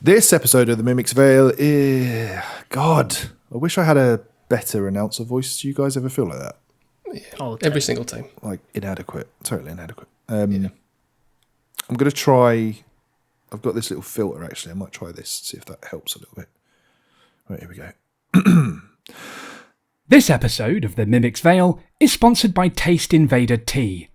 This episode of the Mimic's Veil is... God, I wish I had a better announcer voice. Do you guys ever feel like that? Yeah, every single time. Like inadequate, totally inadequate. I'm going to try... I've got this little filter, actually. I might try this, see if that helps a little bit. Right, here we go. This episode of The Mimic's Veil is sponsored by Taste Invader Tea.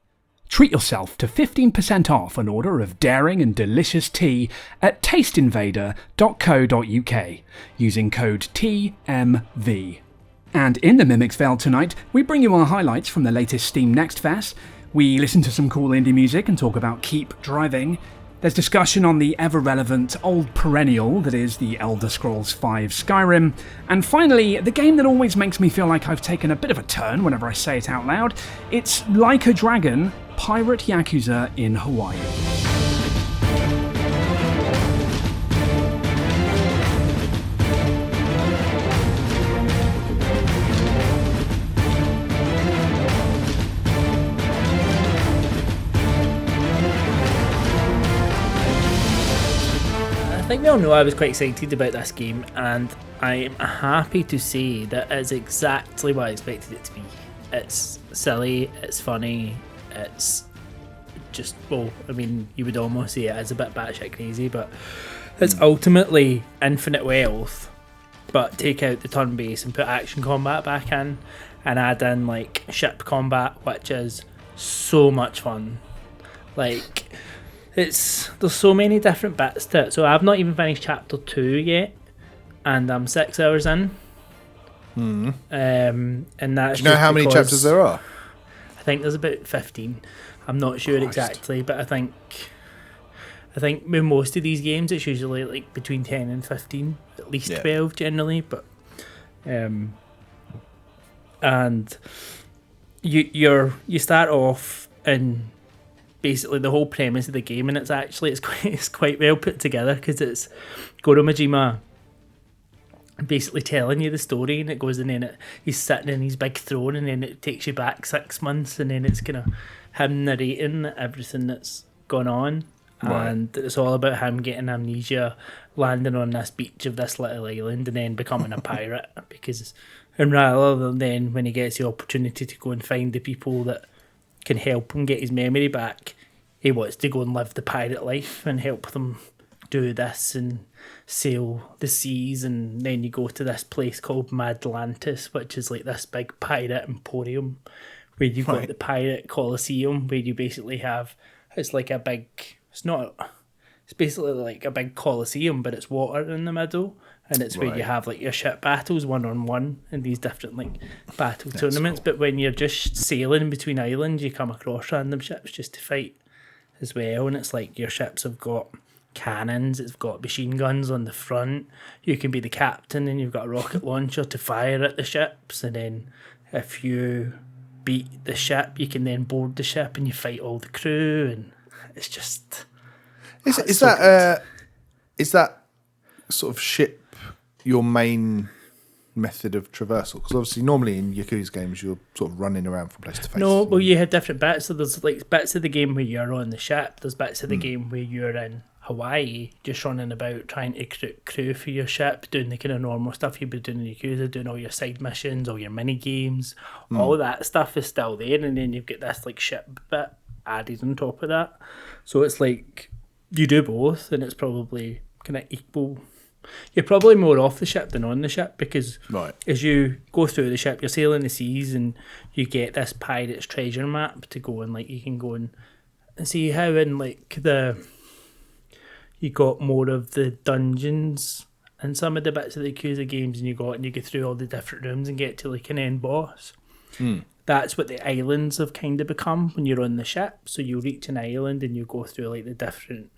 Treat yourself to 15% off an order of daring and delicious tea at tasteinvader.co.uk using code TMV. And in The Mimic's Veil tonight, we bring you our highlights from the latest Steam Next Fest. We listen to some cool indie music and talk about Keep Driving. There's discussion on the ever-relevant old perennial that is the Elder Scrolls V Skyrim. And finally, the game that always makes me feel like I've taken a bit of a turn whenever I say it out loud. It's Like a Dragon, Pirate Yakuza in Hawaii. I think we all know I was quite excited about this game, and I'm happy to say that it's exactly what I expected it to be. It's silly, it's funny, it's just, well, I mean, you would almost say it is a bit batshit crazy, but it's ultimately infinite wealth, but take out the turn base and put action combat back in, and add in, like, ship combat, which is so much fun. Like... there's so many different bits to it. So I've not even finished chapter 2 yet, and I'm 6 hours in. And that's. Do you know how many chapters there are? I think there's about 15. I'm not sure exactly, but I think with most of these games it's usually like between 10 and 15, at least 12 generally. But and you start off in. Basically the whole premise of the game, and it's quite well put together, because it's Goro Majima basically telling you the story, and it goes, and then he's sitting in his big throne, and then it takes you back 6 months, and then it's kind of him narrating everything that's gone on, and it's all about him getting amnesia, landing on this beach of this little island, and then becoming a pirate. And rather than when he gets the opportunity to go and find the people that can help him get his memory back, he wants to go and live the pirate life and help them do this and sail the seas. And then you go to this place called Madlantis, which is like this big pirate emporium, where you've got the pirate Colosseum, where you basically have, it's basically like a big Colosseum, but it's water in the middle. And it's where you have like your ship battles 1-on-1 in these different like battle tournaments. Cool. But when you're just sailing between islands, you come across random ships just to fight as well. And it's like your ships have got cannons, it's got machine guns on the front. You can be the captain, and you've got a rocket launcher to fire at the ships. And then if you beat the ship, you can then board the ship and you fight all the crew. And it's just is that sort of ship your main method of traversal? Because obviously normally in Yakuza games you're sort of running around from place to place. No, well, you have different bits. So there's like bits of the game where you're on the ship, there's bits of the game where you're in Hawaii just running about trying to recruit crew for your ship, doing the kind of normal stuff you'd be doing in Yakuza, doing all your side missions, all your mini games, all that stuff is still there. And then you've got this like ship bit added on top of that, so it's like you do both, and it's probably kind of equal. You're probably more off the ship than on the ship, because as you go through the ship, you're sailing the seas, and you get this pirate's treasure map to go, and like you can go and see how in like you got more of the dungeons and some of the bits of the Yakuza games, and you go through all the different rooms and get to like an end boss. That's what the islands have kind of become when you're on the ship. So you reach an island and you go through like the different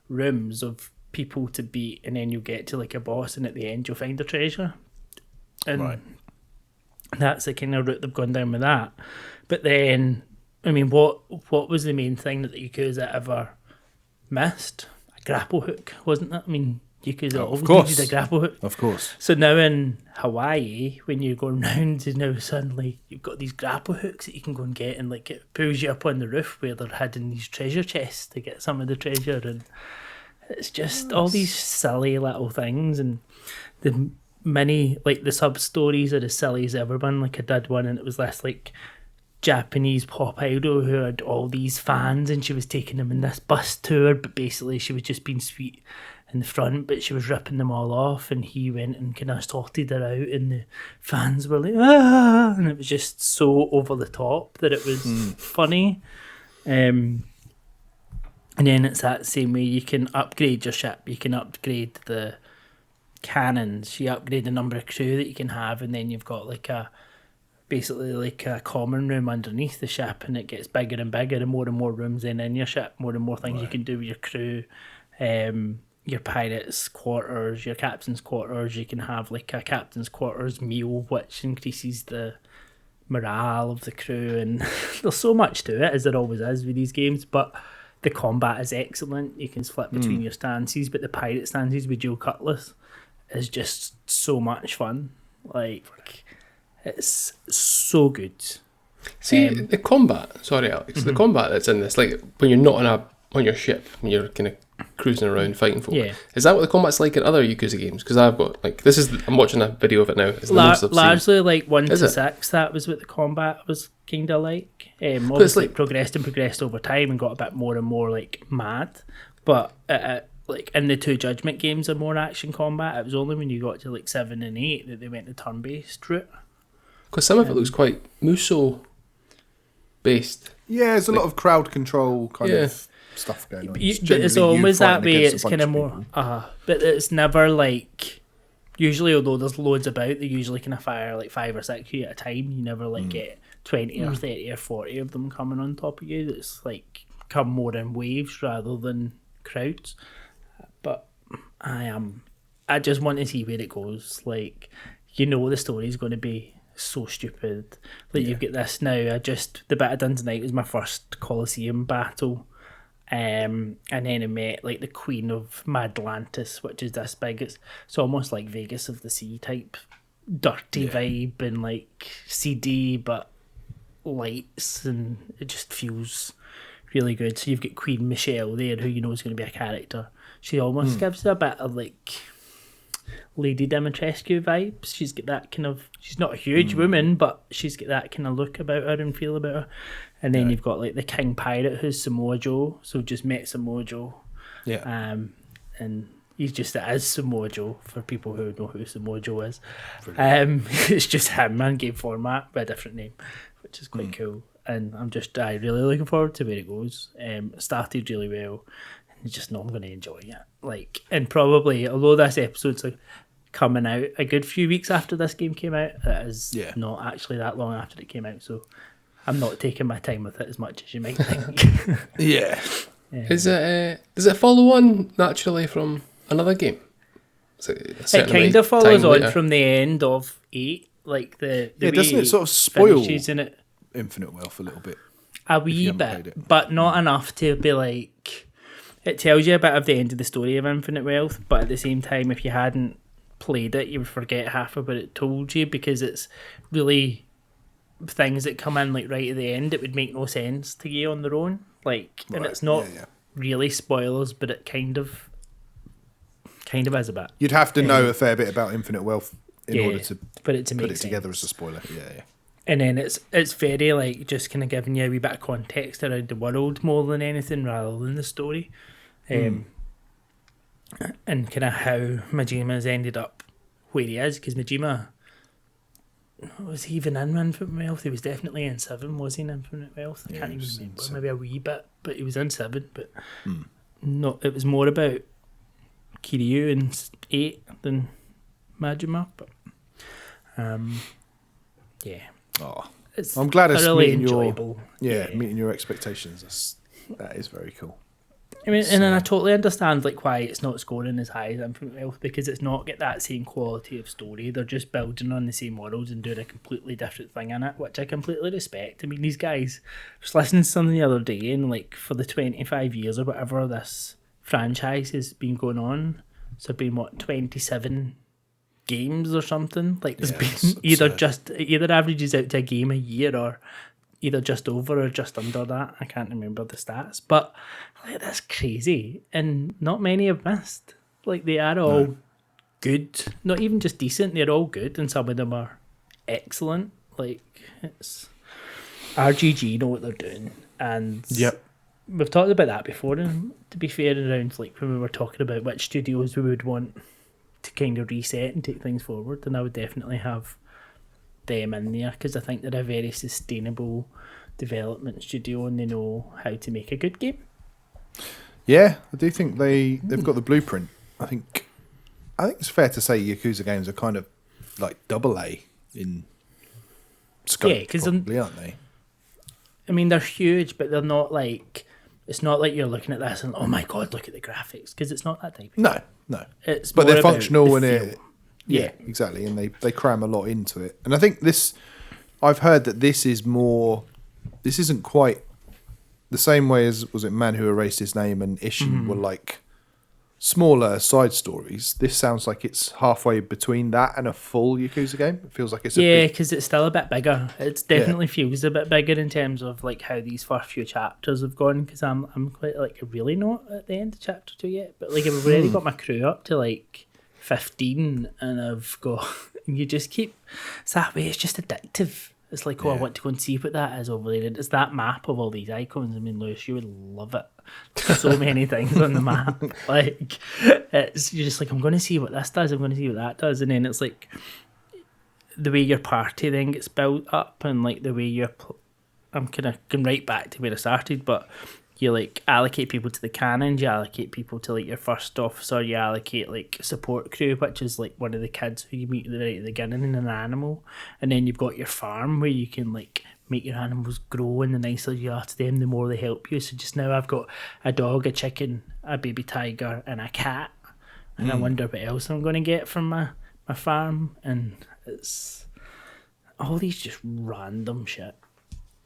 rooms of people to beat, and then you'll get to like a boss, and at the end you'll find a treasure. And that's the kind of route they've gone down with that. But then, I mean, what was the main thing that the Yakuza ever missed? A grapple hook, wasn't it? I mean, Yakuza always needed a grapple hook. Of course. So now in Hawaii, when you're going round, and now suddenly you've got these grapple hooks that you can go and get, and like it pulls you up on the roof where they're hiding these treasure chests to get some of the treasure. And It's just all these silly little things, and the the sub-stories are as silly as ever been. Like, I did one, and it was this, like, Japanese pop idol who had all these fans, and she was taking them in this bus tour, but basically she was just being sweet in the front, but she was ripping them all off, and he went and kind of sorted her out, and the fans were like, ah, and it was just so over the top that it was funny. And then it's that same way you can upgrade your ship, you can upgrade the cannons, you upgrade the number of crew that you can have, and then you've got like basically like a common room underneath the ship, and it gets bigger and bigger, and more rooms then in your ship, more and more things you can do with your crew. Your pirates' quarters, your captain's quarters, you can have like a captain's quarters meal, which increases the morale of the crew, and there's so much to it, as there always is with these games, but the combat is excellent. You can split between your stances, but the pirate stances with dual cutlass is just so much fun. Like, it's so good. See, the combat, sorry Alex, the combat that's in this, like when you're not on your ship, when you're kind of cruising around fighting folk. Yeah. Is that what the combat's like in other Yakuza games? Because I've got, like, I'm watching a video of it now. It's the most I've largely seen. like 1 Is to it? 6, that was what the combat was kind of like. Obviously it progressed over time and got a bit more and more like mad, but like in the 2 Judgment games are more action combat. It was only when you got to like 7 and 8 that they went the turn-based route. Because some of it looks quite Muso based. Yeah, there's a lot of crowd control kind of stuff going on. But it's always that way. It's kind of more, but it's never like. Usually, although there's loads about, they usually kind of fire like 5 or 6 at a time. You never like get 20 or 30 or 40 of them coming on top of you. It's like come more in waves rather than crowds. But I just want to see where it goes. Like, the story's going to be so stupid. Like, you've got this now. The bit I done tonight was my first Colosseum battle. And then I met like the Queen of Madlantis, which is this big. It's almost like Vegas of the Sea type dirty vibe, and like CD but lights, and it just feels really good. So you've got Queen Michelle there, who is going to be a character. She almost gives a bit of like Lady Dimitrescu vibes. She's got that kind of, she's not a huge woman, but she's got that kind of look about her and feel about her. And then you've got like the King Pirate, who's Samoa Joe. So just met Samoa Joe. Yeah. And he's just as Samoa Joe for people who know who Samoa Joe is. It's just him in game format with a different name, which is quite cool. And I'm just really looking forward to where it goes. It started really well. And just know I'm going to enjoy it. Like, and probably, although this episode's like coming out a good few weeks after this game came out, it is not actually that long after it came out. So I'm not taking my time with it as much as you might think. Does it follow on naturally from another game? It kind of follows on from the end of 8. Like the doesn't it sort of spoil in it Infinite Wealth a little bit? A wee bit, but not enough to be like. It tells you a bit of the end of the story of Infinite Wealth, but at the same time, if you hadn't played it, you would forget half of what it told you, because it's really things that come in like right at the end. It would make no sense to you on their own, like, and it's not really spoilers, but it kind of is a bit. You'd have to know a fair bit about Infinite Wealth in order to put it together as a spoiler. Yeah. And then it's very like just kind of giving you a wee bit of context around the world more than anything, rather than the story. And kind of how Majima's ended up where he is, because Majima, was he even in Infinite Wealth? He was definitely in 7, was he, in Infinite Wealth? I can't even remember, maybe a wee bit, but he was in 7, but no, it was more about Kiryu in 8 than Majima, but I'm glad it's really meeting enjoyable. Meeting your expectations. That is very cool. I mean, and then I totally understand like why it's not scoring as high as Infinite Wealth, because it's not get that same quality of story. They're just building on the same worlds and doing a completely different thing in it, which I completely respect. I mean, these guys, I was listening to something the other day, and like for the 25 years or whatever this franchise has been going on, so it's been 27 games or something. Like there's been either averages out to a game a year, or either just over or just under that. I can't remember the stats, but like, that's crazy, and not many have missed. Like they are all good, not even just decent. They're all good, and some of them are excellent. Like it's RGG know what they're doing, and we've talked about that before. And to be fair, around like when we were talking about which studios we would want to kind of reset and take things forward, and I would definitely have them in there because I think they're a very sustainable development studio and they know how to make a good game. Yeah, I do think they've got the blueprint. I think it's fair to say Yakuza games are kind of like AA in scope, probably, aren't they? I mean, they're huge, but they're not like... It's not like you're looking at this and, oh my god, look at the graphics, because it's not that type of No. But they're functional and it... Yeah, exactly, and they cram a lot into it. And I think I've heard that this isn't quite the same way as, was it Man Who Erased His Name and Ishin were like smaller side stories. This sounds like it's halfway between that and a full Yakuza game. It feels like it's because it's still a bit bigger. It definitely feels a bit bigger in terms of like how these first few chapters have gone. Because I'm quite like really not at the end of chapter 2 yet, but like I've already got my crew up to like 15, and I've got. You just keep. It's that way. It's just addictive. It's like, I want to go and see what that is over there. It's that map of all these icons. I mean, Lewis, you would love it. There's so many things on the map. Like, you're just like, I'm going to see what this does. I'm going to see what that does. And then it's like the way your party then gets built up, and like the way you're. I'm kind of going right back to where I started, but you like allocate people to the cannons, you allocate people to like your first officer, you allocate like support crew, which is like one of the kids who you meet right at the beginning and an animal, and then you've got your farm where you can like make your animals grow, and the nicer you are to them, the more they help you. So just now I've got a dog, a chicken, a baby tiger, and a cat, and I wonder what else I'm going to get from my farm, and it's all these just random shit.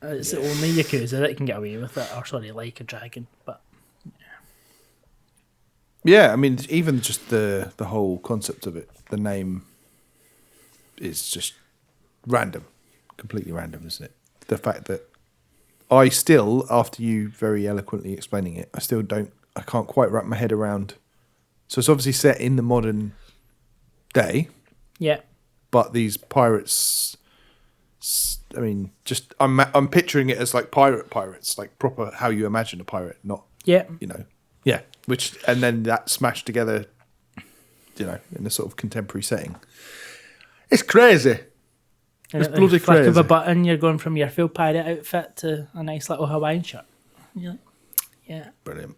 It's the only Yakuza that can get away with it, or sorry, like a dragon. But yeah, I mean, even just the whole concept of it, the name is just random, completely random, isn't it? The fact that I still, after you very eloquently explaining it, I can't quite wrap my head around. So it's obviously set in the modern day. Yeah. But these pirates, I mean, just I'm picturing it as like pirates, like proper how you imagine a pirate, not which, and then that smashed together, in a sort of contemporary setting. It's crazy. And it's bloody flick crazy. Of a button, you're going from your full pirate outfit to a nice little Hawaiian shirt. You're like, yeah, brilliant.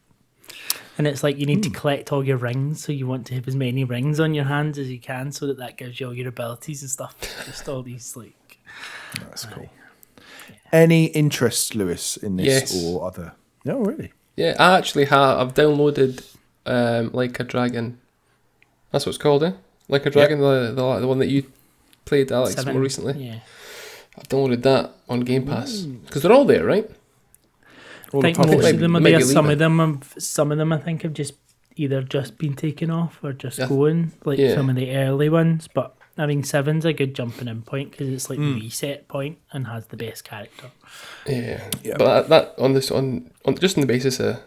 And it's like you need to collect all your rings, so you want to have as many rings on your hands as you can, so that gives you all your abilities and stuff. Just all these like. That's cool. Yeah. Any interest, Lewis, in this or other? No, really. Yeah, I actually have. I've downloaded Like a Dragon. That's what it's called, eh? Like a Dragon, the one that you played, Alex, more recently. Yeah. I've downloaded that on Game Pass because they're all there, right? I think most of them are there. Some of them I think have just either just been taken off or just going, like some of the early ones. But I mean, 7's a good jumping in point because it's like the reset point and has the best character. Yeah. But that on just on the basis of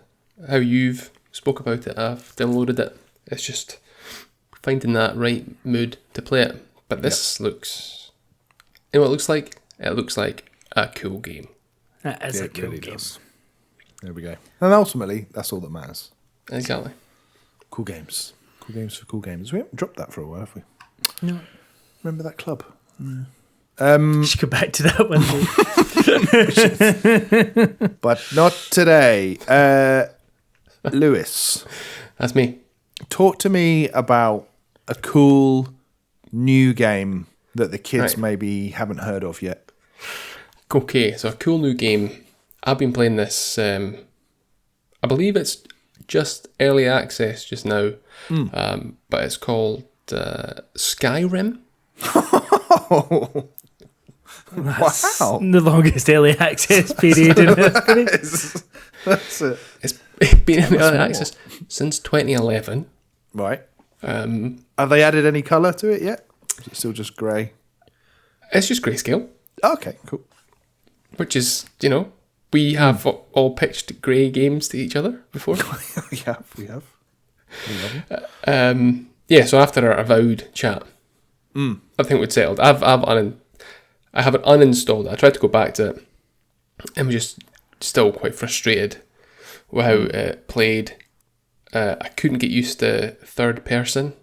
how you've spoke about it, I've downloaded it. It's just finding that right mood to play it. But this looks, you know what it looks like? It looks like a cool game. It is a cool game. There we go. And ultimately, that's all that matters. Exactly. Cool games. Cool games for cool games. We haven't dropped that for a while, have we? No. Remember that club? We should go back to that one. But not today. Lewis. That's me. Talk to me about a cool new game that the kids maybe haven't heard of yet. Okay, so a cool new game. I've been playing this, I believe it's just early access just now, but it's called Skyrim. Wow. The longest early access period in history. That's it. It's been in early access since 2011. Right. Have they added any colour to it yet? Is it still just grey? It's just grayscale. Okay, cool. which is, we have all pitched grey games to each other before. we have. We love them. So after our avowed chat, I think we'd settled. I haven't uninstalled it. I tried to go back to it, and was just still quite frustrated with how it played. I couldn't get used to third person,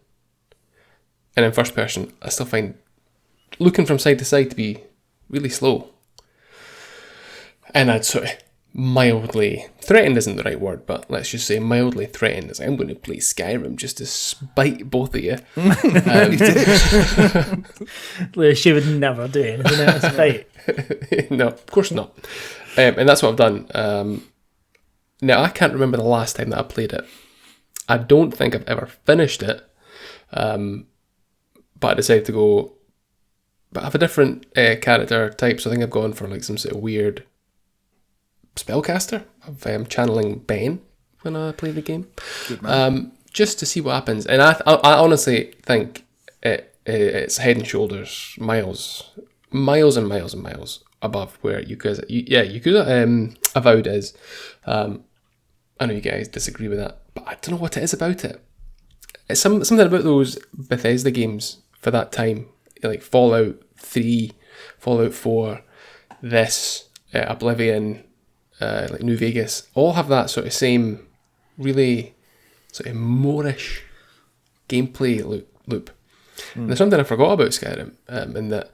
and in first person, I still find looking from side to side to be really slow. And I'd sort of mildly threatened isn't the right word, but let's just say mildly threatened. As I'm going to play Skyrim just to spite both of you. She would never do anything else, right? No, of course not. And that's what I've done. Now I can't remember the last time that I played it. I don't think I've ever finished it, but I decided to go. But I have a different character type, so I think I've gone for like some sort of weird spellcaster. I'm channeling Ben when I play the game, just to see what happens. And I honestly think it's head and shoulders, miles and miles and miles above where Yakuza Avowed is. I know you guys disagree with that, but I don't know what it is about it. It's something about those Bethesda games for that time, like Fallout 3, Fallout 4, this, Oblivion, like New Vegas, all have that sort of same really sort of Moorish gameplay loop. And there's something I forgot about Skyrim, in that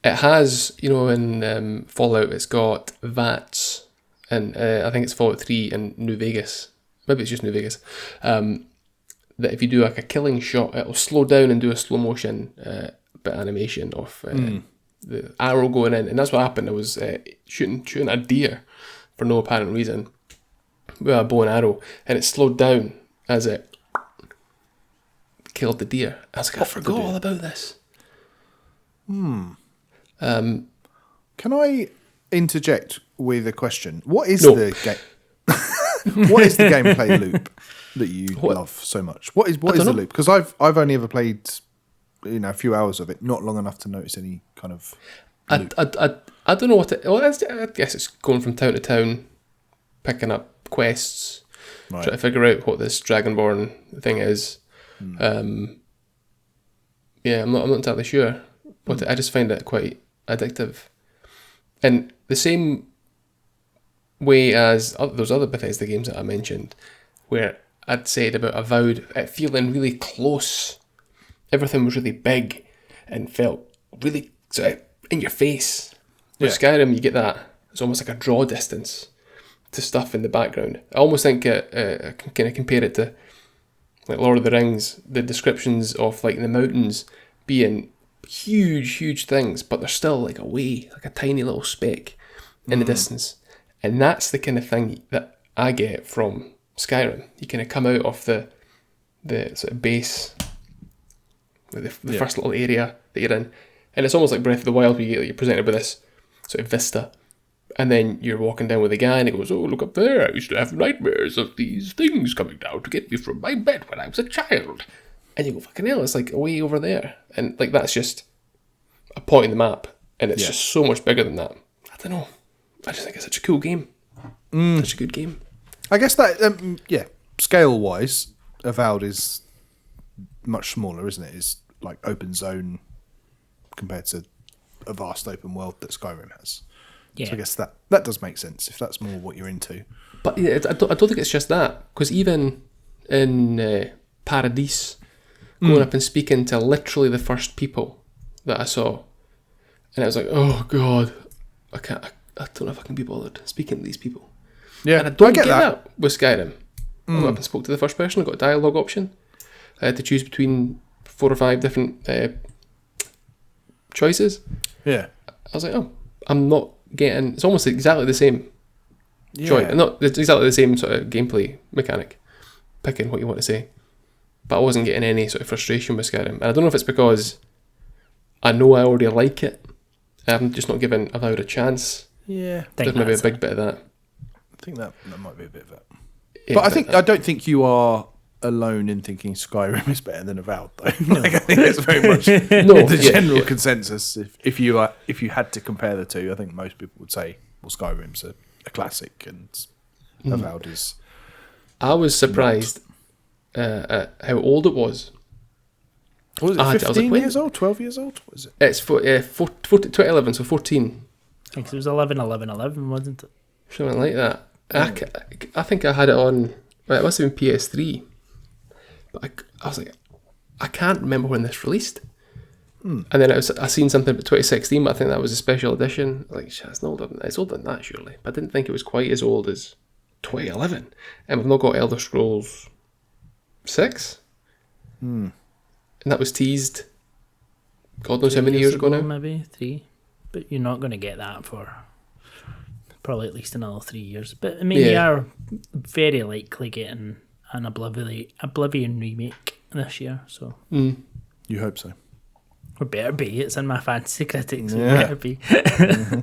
it has, in Fallout, it's got VATS, and I think it's Fallout 3 and New Vegas, maybe it's just New Vegas, that if you do like a killing shot, it'll slow down and do a slow motion bit animation of the arrow going in, and that's what happened. I was shooting a deer for no apparent reason with a bow and arrow, and it slowed down as it killed the deer. I was like, I forgot all about this. Can I interject with a question? What is the game? What is the gameplay loop that you love so much? What is the loop? Because I've only ever played a few hours of it, not long enough to notice any kind of loop. I don't know what it. Well, I guess it's going from town to town, picking up quests, trying to figure out what this Dragonborn thing is. I'm not entirely sure, but I just find it quite addictive, and the same way as those other Bethesda games that I mentioned, where I'd said about Avowed, it feeling really close. Everything was really big and felt really sort of in your face. With Skyrim, you get that. It's almost like a draw distance to stuff in the background. I almost think I can kind of compare it to like Lord of the Rings, the descriptions of like the mountains being huge things, but they're still like away, like a tiny little speck in the distance. And that's the kind of thing that I get from Skyrim. You kind of come out of the sort of base, the first little area that you're in, and it's almost like Breath of the Wild, where you're presented with this sort of vista, and then you're walking down with a guy and he goes, oh, look up there, I used to have nightmares of these things coming down to get me from my bed when I was a child. And you go, fucking hell, it's like way over there. And like that's just a point in the map, and it's just so much bigger than that. I don't know, I just think it's such a cool game. Such a good game. I guess that, scale wise, Avowed is much smaller, isn't it? It's like open zone compared to a vast open world that Skyrim has. Yeah. So I guess that does make sense if that's more what you're into. But yeah, I don't think it's just that, because even in Paradise, going up and speaking to literally the first people that I saw, and I was like, oh god, I don't know if I can be bothered speaking to these people. Yeah, and I don't get that with Skyrim. I went up and spoke to the first person. I got a dialogue option. I had to choose between 4 or 5 different choices. Yeah, I was like, oh, I'm not getting. It's almost exactly the same choice. Not it's exactly the same sort of gameplay mechanic, picking what you want to say. But I wasn't getting any sort of frustration with Skyrim, and I don't know if it's because I know I already like it. I'm just not giving Avowed a chance. Yeah, there's maybe a big bit of that. I think that might be a bit of it. Yeah, but I don't think you are alone in thinking Skyrim is better than Avowed, though. Like, I think it's very much No, the yeah, general yeah. consensus. If you had to compare the two, I think most people would say, well, Skyrim's a classic and Avowed is. I was surprised at how old it was. Was it I was 15 like, years old, 12 years old? What is it? It's 2011, so 14. I think it was 11, 11, 11, wasn't it? Something like that. I think I had it on. Well, it must have been PS3. But I was like, I can't remember when this released. And then I seen something about 2016, but I think that was a special edition. Like, shit, it's older than that, surely. But I didn't think it was quite as old as 2011. And we've not got Elder Scrolls 6. And that was teased, God knows how many years ago now. Maybe 3. But you're not going to get that for probably at least another 3 years. But I mean, you are very likely getting an Oblivion remake this year. So You hope so. or better be. It's in my fantasy critics. So Yeah. better be. I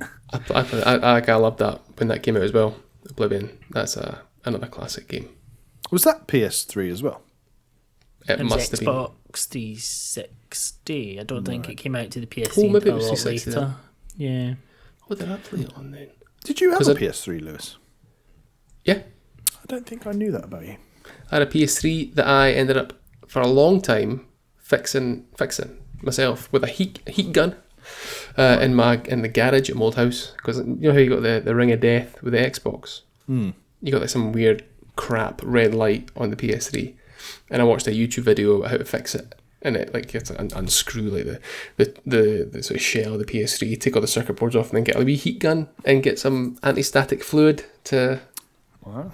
loved that when that came out as well. Oblivion. That's another classic game. Was that PS3 as well? It It's must have been. Xbox 360. I don't think it came out to the PS3 Oh, maybe it until was a lot 360 later. Yeah. What did I play it on then? Did you have 'Cause a I- PS3, Lewis? Yeah. I don't think I knew that about you. I had a PS3 that I ended up for a long time fixing myself with a heat gun in the garage at my old house, because you know how you got the Ring of Death with the Xbox. You got like some weird crap red light on the PS3, and I watched a YouTube video about how to fix it. And it like you have to unscrew like the sort of shell of the PS3, take all the circuit boards off, and then get a wee heat gun and get some anti-static fluid to. Wow.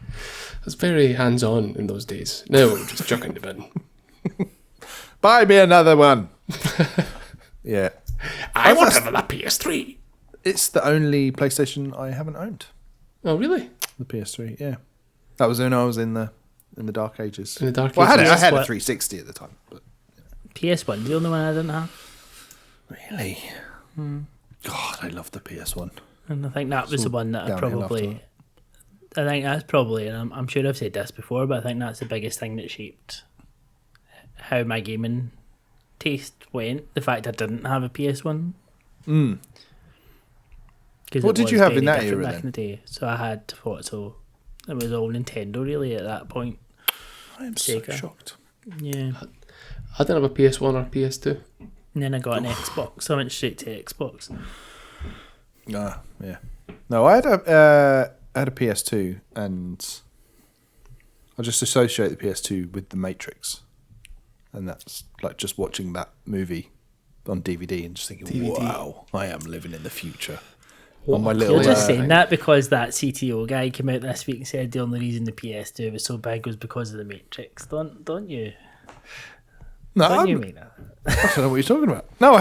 I was very hands-on in those days. Now we're just chucking the bin. Buy me another one. Yeah. I want another PS3. It's the only PlayStation I haven't owned. Oh, really? The PS3, yeah. That was when I was in the dark ages. In the dark Well, I ages. had a What? 360 at the time. But PS1, the only one I didn't have. really? God, I love the PS1. And I think that was the one that I downhill after probably. I think that's probably, and I'm sure I've said this before, but I think that's the biggest thing that shaped how my gaming taste went. The fact I didn't have a PS1. What did you have in that era back then? in the day? So I had so it was all Nintendo really at that point. I am so Sega. shocked. Yeah. I didn't have a PS1 or PS2. And then I got an Xbox. So I went straight to Xbox. Ah, yeah. No, I had a PS2, and I just associate the PS2 with The Matrix, and that's like just watching that movie on DVD and just thinking, DVD. wow, I am living in the future. On my little, You're just saying that because that CTO guy came out this week and said the only reason the PS2 was so big was because of the Matrix. Don't you? No, Don't you I'm- mean that? I don't know what you're talking about. No, I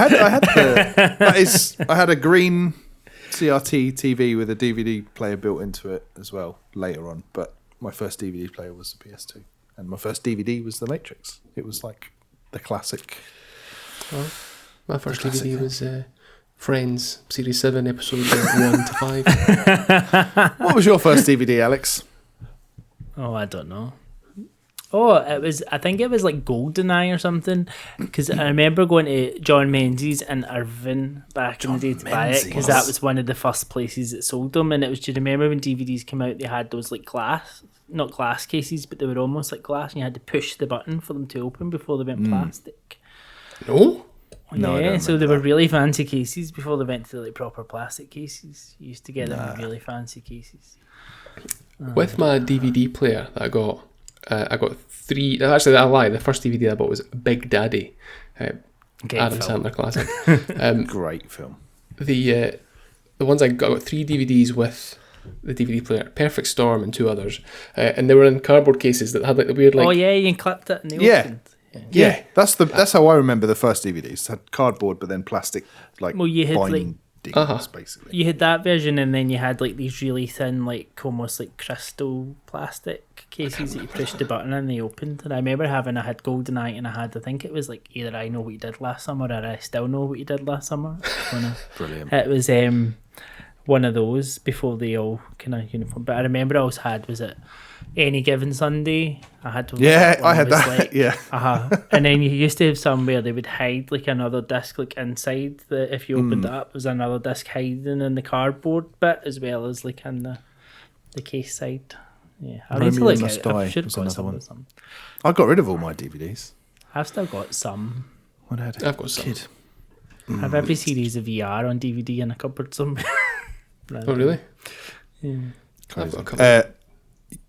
had a green CRT TV with a DVD player built into it as well later on. But my first DVD player was the PS2, and my first DVD was The Matrix. It was like the classic. My first DVD was Friends, Series 7, Episode 1 to 5. What was your first DVD, Alex? Oh, I don't know. Oh, I think it was like GoldenEye or something, because I remember going to John Menzies in Irvine back in the day to buy it, because that was one of the first places that sold them. And it was, do you remember when DVDs came out, they had those like not glass cases, but they were almost like glass, and you had to push the button for them to open before they went plastic. No? No, I Yeah, don't so they remember were really fancy cases before they went to like proper plastic cases. You used to get them in really fancy cases. With my DVD player that I got 3. Actually, I lie. The first DVD I bought was Big Daddy, Adam film. Sandler classic. Great film. The ones I got 3 DVDs with the DVD player, Perfect Storm and 2 others, and they were in cardboard cases that had like the weird like. Oh yeah, you clipped it and they Yeah. opened. Yeah, that's how I remember the first DVDs. It had cardboard, but then plastic like Well, you had, like- bindings, basically. You had that version, and then you had like these really thin, like almost like crystal plastic cases that you pushed the button and they opened. And I remember I had GoldenEye, and I think it was like either I Know What You Did Last Summer or I Still Know What You Did Last Summer. Brilliant. It was one of those before they all kind of uniform. But I remember I always had, was it Any Given Sunday. I had to. Yeah, one I had was that. like- Yeah. And then you used to have somewhere they would hide like another disc like inside the if you opened it up there's another disc hiding in the cardboard bit as well as like in the case side. Yeah. I need to Romeo look Must at Die I should was have got another some one. of them. I got rid of all my DVDs I've still got some. when I had I've got some. kid. I have every series of VR on DVD in a cupboard somewhere. Oh, really? Yeah. I've got a couple.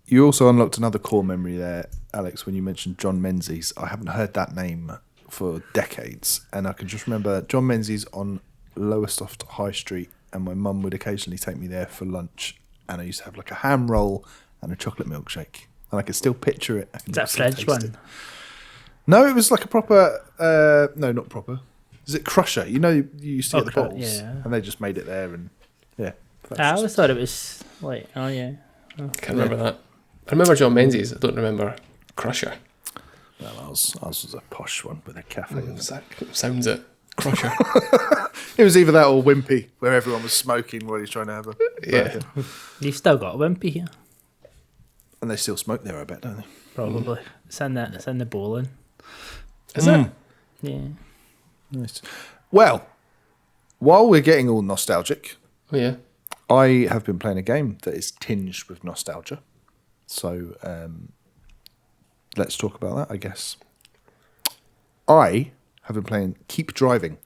You also unlocked another core memory there, Alex, when you mentioned John Menzies. I haven't heard that name for decades, and I can just remember John Menzies on Lowestoft High Street, and my mum would occasionally take me there for lunch, and I used to have like a ham roll and a chocolate milkshake, and I can still picture it. I can Is that still fridge taste one? it. No, it was like a proper. No, not proper. Is it Crusher? You know, you used to get the bottles, yeah. and they just made it there, and yeah. that's I just- always thought it was like, oh yeah. Can't remember that. I remember John Menzies. I don't remember Crusher. Well, ours was a posh one with a cafe. Sounds it. Crusher. It was either that or Wimpy, where everyone was smoking while he's trying to have a Yeah. burger. You've still got a Wimpy here, And they still smoke there, I bet, don't they? probably. It's in the bowling. Is it? Yeah. Nice. Well, while we're getting all nostalgic, Oh, yeah. I have been playing a game that is tinged with nostalgia. So let's talk about that, I guess. I have been playing Keep Driving.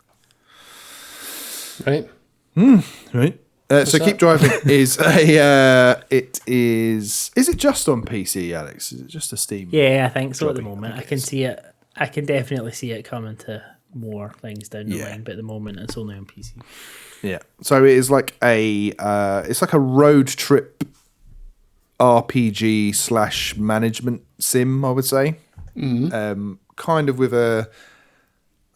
Right. Right. So that? Keep Driving is a. It is. Is it just on PC, Alex? Is it just a Steam? Yeah, I think so at the Dropping, moment. I I can see it. I can definitely see it coming to more things down the Yeah. line, but at the moment it's only on PC. Yeah. So it is like a. It's like a road trip RPG / management sim, I would say. Kind of with a.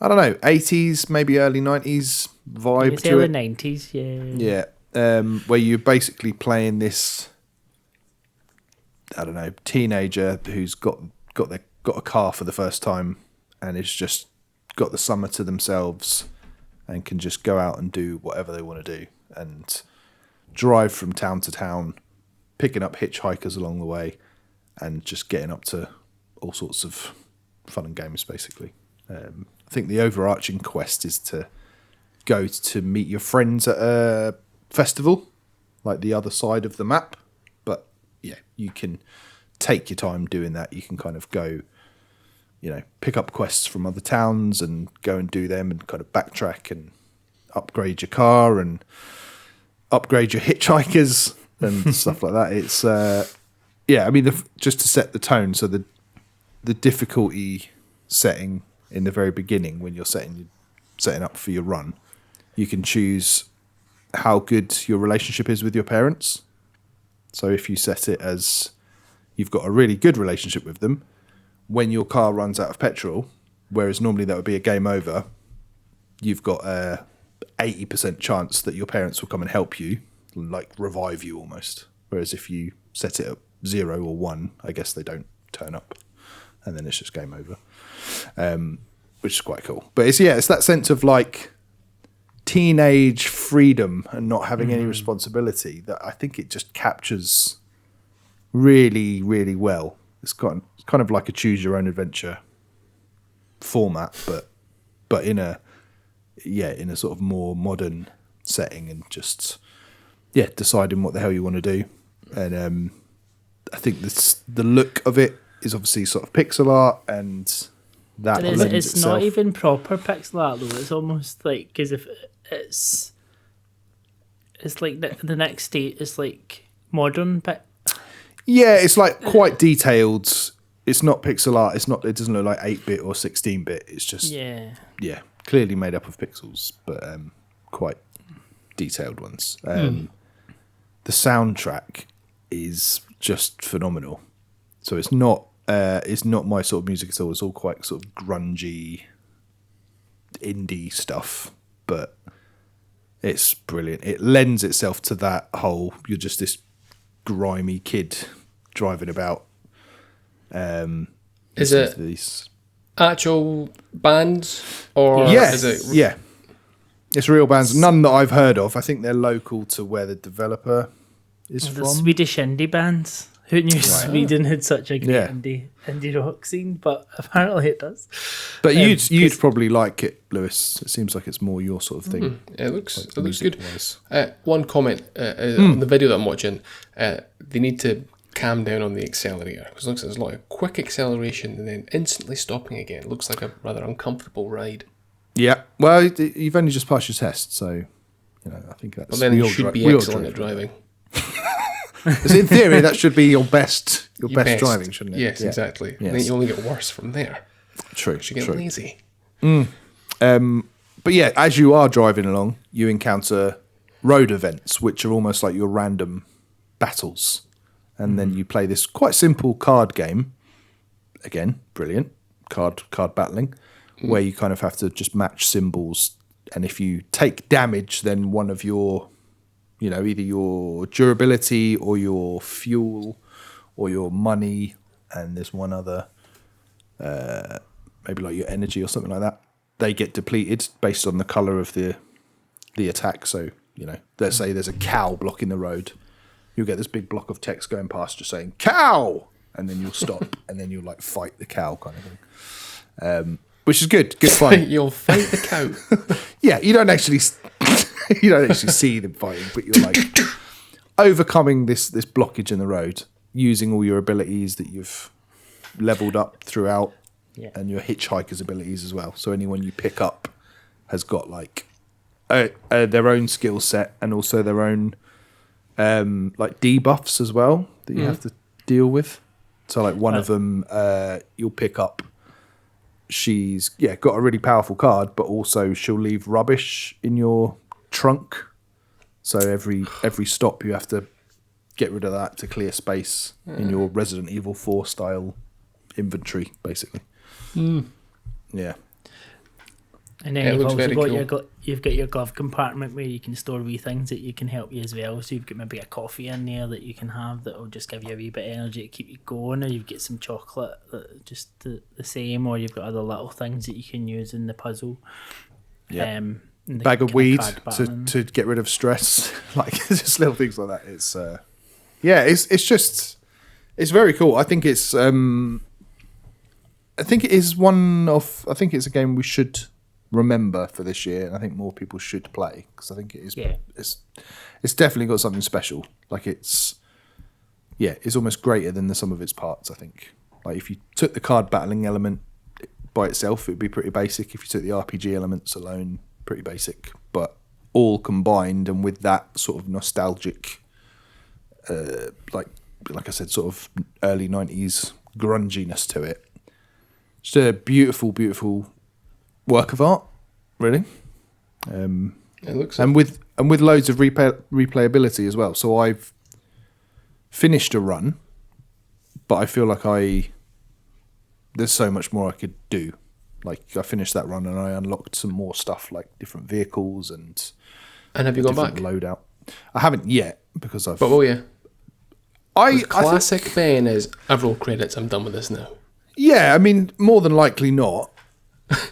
I don't know, 80s, maybe early 90s vibe It's to early it. 90s, yeah. Yeah, where you're basically playing this, I don't know, teenager who's got a car for the first time and is just got the summer to themselves and can just go out and do whatever they want to do and drive from town to town, picking up hitchhikers along the way and just getting up to all sorts of fun and games, basically. I think the overarching quest is to go to meet your friends at a festival, like the other side of the map. But yeah, you can take your time doing that. You can kind of go, pick up quests from other towns and go and do them and kind of backtrack and upgrade your car and upgrade your hitchhikers and stuff like that. It's, just to set the tone. So the difficulty setting in the very beginning when you're setting up for your run, you can choose how good your relationship is with your parents. So if you set it as you've got a really good relationship with them, when your car runs out of petrol, whereas normally that would be a game over, you've got a 80% chance that your parents will come and help you, like revive you almost. Whereas if you set it at 0 or 1, I guess they don't turn up and then it's just game over. Which is quite cool. But it's that sense of like teenage freedom and not having any responsibility that I think it just captures really, really well. It's kind of like a choose your own adventure format, but in a sort of more modern setting and just deciding what the hell you want to do. And I think the look of it is obviously sort of pixel art and that But lends it's itself. not even proper pixel art though. It's almost like because if it's like the next state is like modern, but Yeah, it's like quite detailed. It's not pixel art. It doesn't look like 8-bit or 16-bit. It's just yeah. clearly made up of pixels, but quite detailed ones. The soundtrack is just phenomenal. So it's not my sort of music at all. It's all quite sort of grungy indie stuff, but it's brilliant. It lends itself to that whole you're just this grimy kid driving about. Is it these... actual bands or Yes, is it? yeah. It's real bands. None that I've heard of. I think they're local to where the developer is The from. Swedish indie bands. Who knew Sweden had such a great Yeah. indie rock scene? But apparently it does. But you'd probably like it, Lewis. It seems like it's more your sort of thing. It looks like it looks good. music-wise. One comment on the video that I'm watching. They need to calm down on the accelerator because it looks like there's a lot of quick acceleration and then instantly stopping again. It looks like a rather uncomfortable ride. Yeah. Well, you've only just passed your test, so I think that's. But then you should be excellent at driving. So in theory, that should be your best driving, shouldn't it? Yes, exactly. Yes. And then you only get worse from there. True. You get lazy. But yeah, as you are driving along, you encounter road events, which are almost like your random battles. And then you play this quite simple card game. Again, brilliant. Card battling, where you kind of have to just match symbols. And if you take damage, then one of your, either your durability or your fuel or your money, and there's one other, maybe like your energy or something like that, they get depleted based on the colour of the attack. So, let's say there's a cow blocking the road. You'll get this big block of text going past just saying, cow! And then you'll stop and then you'll fight the cow kind of thing. Which is good fun. You'll fight the cow. Yeah, you don't actually see them fighting, but you're overcoming this blockage in the road using all your abilities that you've leveled up throughout and your hitchhiker's abilities as well. So anyone you pick up has got their own skill set and also their own debuffs as well that you have to deal with. So one of them you'll pick up. She's got a really powerful card, but also she'll leave rubbish in your trunk. So every stop you have to get rid of that to clear space in your Resident Evil 4 style inventory, basically. Yeah. And then you've also got your glove compartment where you can store wee things that you can help you as well. So you've got maybe a coffee in there that you can have that will just give you a wee bit of energy to keep you going, or you've got some chocolate that just the same, or you've got other little things that you can use in the puzzle. Yeah. Bag of weed to get rid of stress, just little things like that. It's very cool. I think it's it's a game we should remember for this year, and I think more people should play because I think it is. Yeah. It's definitely got something special. It's almost greater than the sum of its parts. I think. If you took the card battling element by itself, it would be pretty basic. If you took the RPG elements alone, pretty basic. But all combined, and with that sort of nostalgic, like I said, sort of early 90s grunginess to it. Just a beautiful, beautiful work of art, really. It looks and with loads of replayability as well. So I've finished a run, but I feel like there's so much more I could do. I finished that run and I unlocked some more stuff, like different vehicles and have you gone back? Loadout. I haven't yet because I've. But will you? Classic Ben is I've rolled credits. I'm done with this now. Yeah, I mean, more than likely not.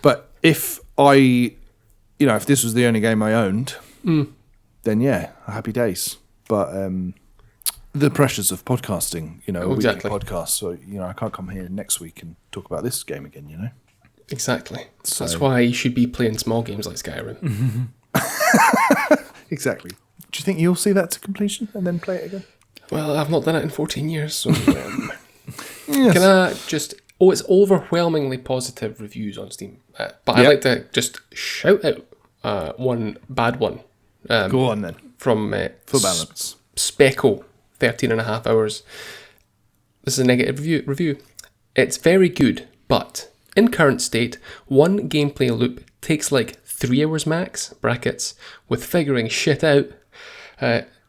But if if this was the only game I owned, then happy days. But the pressures of podcasting, a weekly podcast. So I can't come here next week and talk about this game again. Exactly. So that's why you should be playing small games like Skyrim. Exactly. Do you think you'll see that to completion and then play it again? Well, I've not done it in 14 years, so yes. Can I just... Oh, it's overwhelmingly positive reviews on Steam. But I'd like to just shout out one bad one. Go on then. From Full Balance. Speckle, 13.5 hours. This is a negative review. It's very good, but in current state, one gameplay loop takes 3 hours max, brackets, with figuring shit out.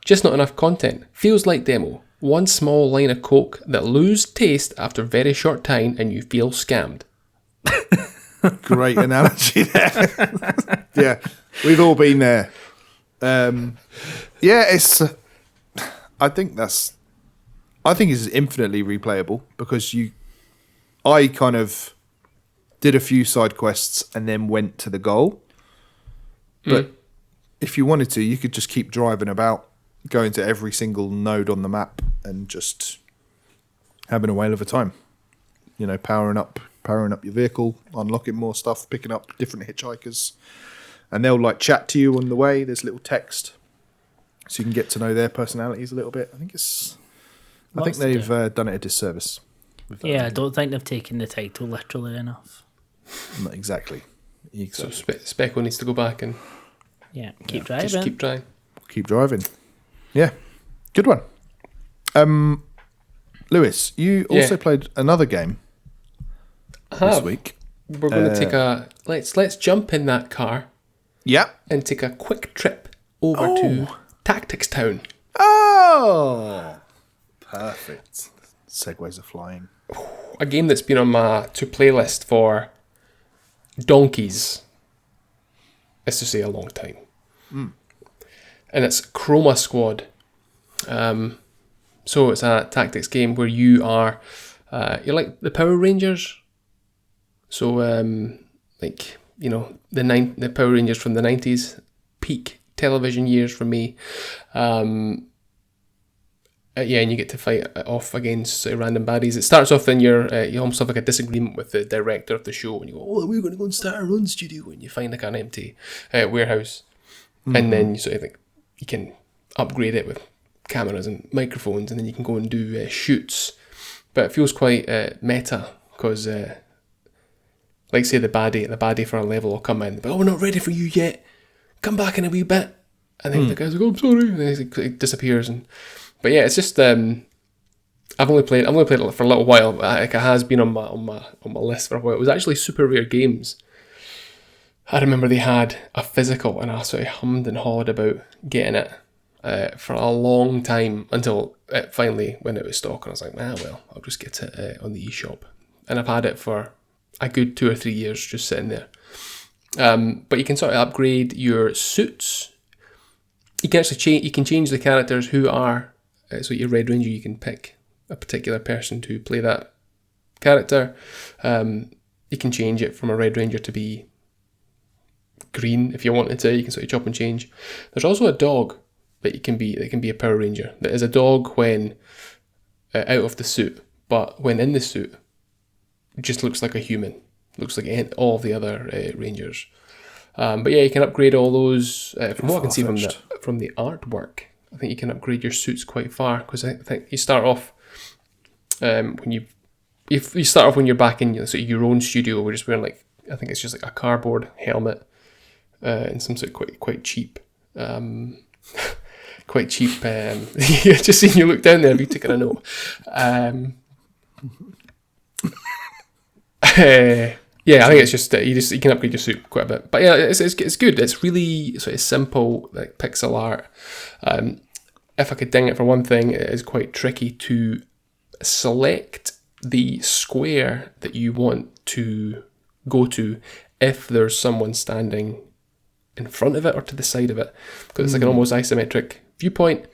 Just not enough content. Feels like demo. One small line of coke that lose taste after very short time and you feel scammed. Great analogy there. Yeah, we've all been there. It's. I think it's infinitely replayable because I kind of did a few side quests and then went to the goal. But if you wanted to, you could just keep driving about, going to every single node on the map and just having a whale of a time. You know, powering up your vehicle, unlocking more stuff, picking up different hitchhikers, and they'll like chat to you on the way. There's little text, so you can get to know their personalities a little bit. I think they've done it a disservice. Yeah, I don't think they've taken the title literally enough. Not exactly. So Speckle needs to go back and keep driving. Just keep trying. Keep driving. Yeah, good one. Lewis, you also played another game this week. We're going to take let's jump in that car. Yeah. And take a quick trip over to Takedown. Oh, perfect. Segways are flying. A game that's been on my to-play list for donkeys. Let's just say a long time. And it's Chroma Squad. So it's a tactics game where you are, you're like the Power Rangers. So, the Power Rangers from the 90s, peak television years for me. And you get to fight off against random baddies. It starts off in you almost have like a disagreement with the director of the show, and you go, "Oh, we're going to go and start our own studio," and you find like an empty warehouse, and then you sort of you can upgrade it with cameras and microphones, and then you can go and do shoots. But it feels quite meta because, like say the baddie for a level will come in, but we're not ready for you yet. Come back in a wee bit, and then the guy's like, "Oh, I'm sorry," and then he disappears. But yeah, it's just I've only played it for a little while. Like it has been on my list for a while. It was actually Super Rare Games. I remember they had a physical, and I sort of hummed and hawed about getting it for a long time until it finally went out of stock, and I was like, I'll just get it on the eShop. And I've had it for a good 2 or 3 years just sitting there. But you can sort of upgrade your suits. You can actually you can change the characters who are. So your Red Ranger, you can pick a particular person to play that character. You can change it from a Red Ranger to be green if you wanted to. You can sort of chop and change. There's also a dog that can be a Power Ranger. That is a dog when out of the suit, but when in the suit, it just looks like a human. Looks like all of the other Rangers. But yeah, you can upgrade all those. From what I can see from the artwork, I think you can upgrade your suits quite far, because I think you start off when you're back in your own studio. We're just wearing I think it's just like a cardboard helmet and some sort of quite cheap, quite cheap. Just seeing you look down there, have you taken a note? Yeah, I think it's just you can upgrade your suit quite a bit, but yeah, it's good. It's really sort of simple, like pixel art. If I could ding it for one thing, it is quite tricky to select the square that you want to go to if there's someone standing in front of it or to the side of it, because it's like an almost isometric viewpoint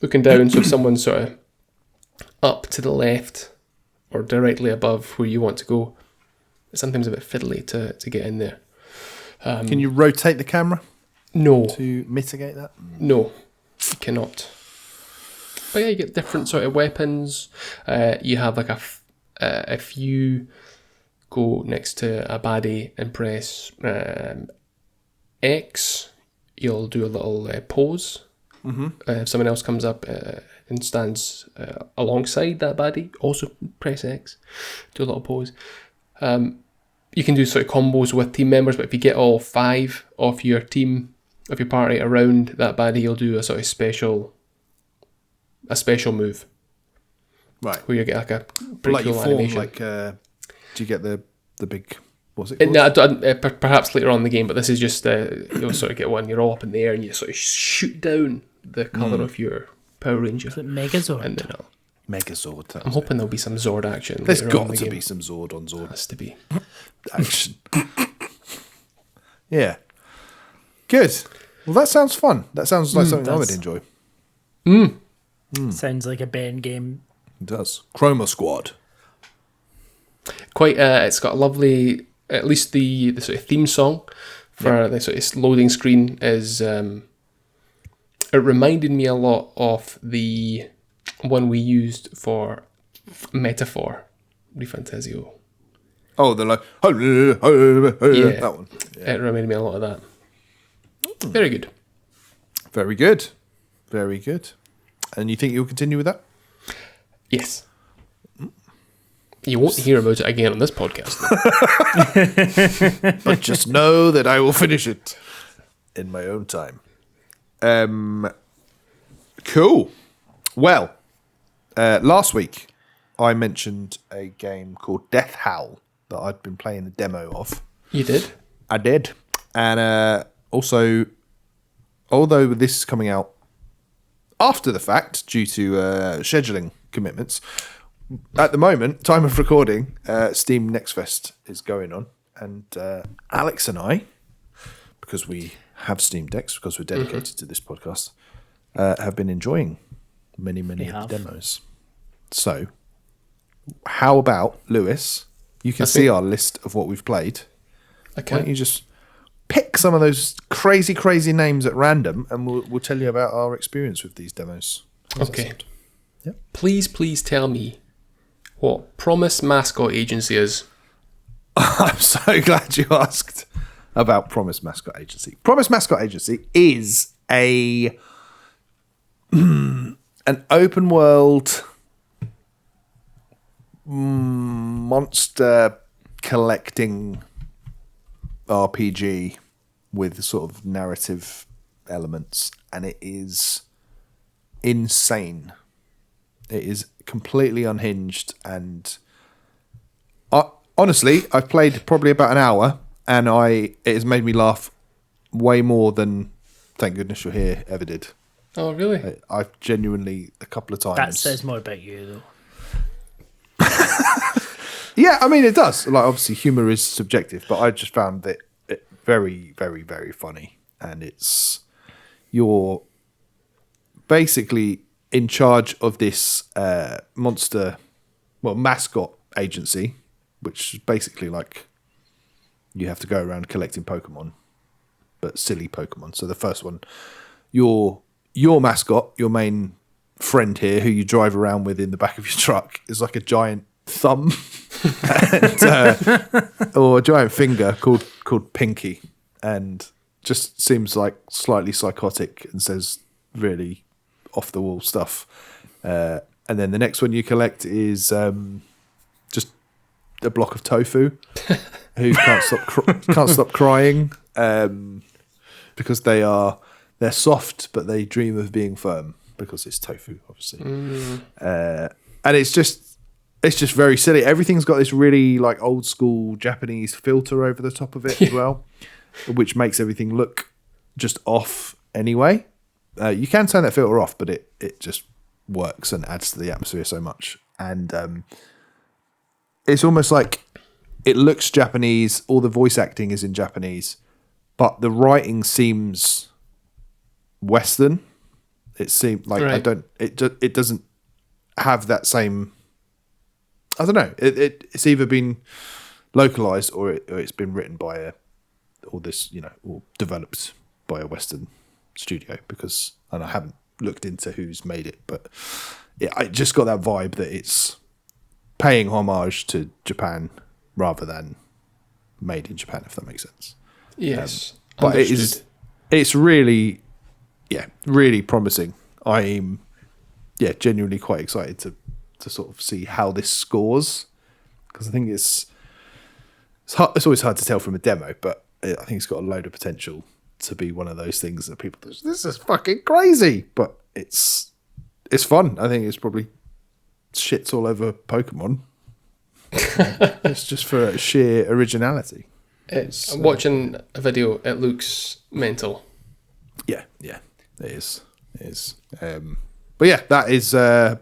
looking down. So if someone's sort of up to the left or directly above where you want to go, it's sometimes a bit fiddly to get in there. Can you rotate the camera? No. To mitigate that? No, you cannot. But yeah, you get different sort of weapons. You have like if you go next to a baddie and press X, you'll do a little pose. If someone else comes up and stands alongside that baddie, also press X, do a little pose. You can do sort of combos with team members, but if you get all 5 of your team, of your party around that baddie, you'll do a sort of special move. Right. Where you get like a pretty cool animation. Do you get the big, what's it called? No, perhaps later on in the game, but this is just, you'll sort of get one, you're all up in the air and you sort of shoot down the colour of your Power Ranger. Is it Megazord? And then Megazord. I'm hoping there'll be some Zord action. There's got to be some Zord on Zord. Has to be. Action. Yeah. Good. Well, that sounds fun. That sounds like something I would enjoy. Sounds like a Ben game. It does. Chroma Squad. Quite. It's got a lovely. At least the sort of theme song for the sort of loading screen is. It reminded me a lot of the one we used for metaphor. Refantasio. Oh, they're like, Yeah. that one. Yeah. It reminded me a lot of that. Very good. Very good. Very good. And you think you'll continue with that? Yes. You won't hear about it again on this podcast. But just know that I will finish it in my own time. Cool. Well, last week I mentioned a game called Death Howl that I'd been playing the demo of. You did? I did. And also, although this is coming out after the fact due to scheduling commitments, at the moment, time of recording, Steam Next Fest is going on. And Alex and I, because we have Steam Decks, because we're dedicated to this podcast, have been enjoying many of the demos. So, how about, Lewis, you can see our list of what we've played. Okay. Why don't you just pick some of those crazy names at random, and we'll tell you about our experience with these demos. Okay. Yep. Please tell me what Promise Mascot Agency is. I'm so glad you asked about Promise Mascot Agency. Promise Mascot Agency is an open world monster collecting RPG with sort of narrative elements, and it is insane. It is completely unhinged, and honestly, I've played probably about an hour, and it has made me laugh way more than Thank Goodness You're Here ever did. Oh, really? I've genuinely a couple of times. That says more about you, though. Yeah, I mean, it does. Like, obviously, humor is subjective, but I just found it very funny, and you're basically in charge of this mascot agency, which is basically like you have to go around collecting Pokemon, but silly Pokemon. So the first one, your mascot, your main friend here, who you drive around with in the back of your truck, is like a giant thumb or a giant finger called Pinky, and just seems like slightly psychotic and says really off the wall stuff. And then the next one you collect is just a block of tofu who can't stop crying because they're soft, but they dream of being firm because it's tofu, obviously. And it's just very silly. Everything's got this really like old school Japanese filter over the top of it as well, which makes everything look just off anyway. You can turn that filter off, but it just works and adds to the atmosphere so much. And it's almost like it looks Japanese. All the voice acting is in Japanese, but the writing seems Western. It seems like it doesn't have that same. I don't know. It's either been localized or it's been written by or developed by a Western studio, because, and I haven't looked into who's made it, but I just got that vibe that it's paying homage to Japan rather than made in Japan, if that makes sense. Yes, but it's really, really promising. I'm genuinely quite excited to sort of see how this scores, because I think it's always hard to tell from a demo, but I think it's got a load of potential to be one of those things that people think, this is fucking crazy, but it's fun. I think it's probably shits all over Pokemon. It's just for sheer originality. I'm watching a video. It looks mental. Yeah, it is. But yeah, that is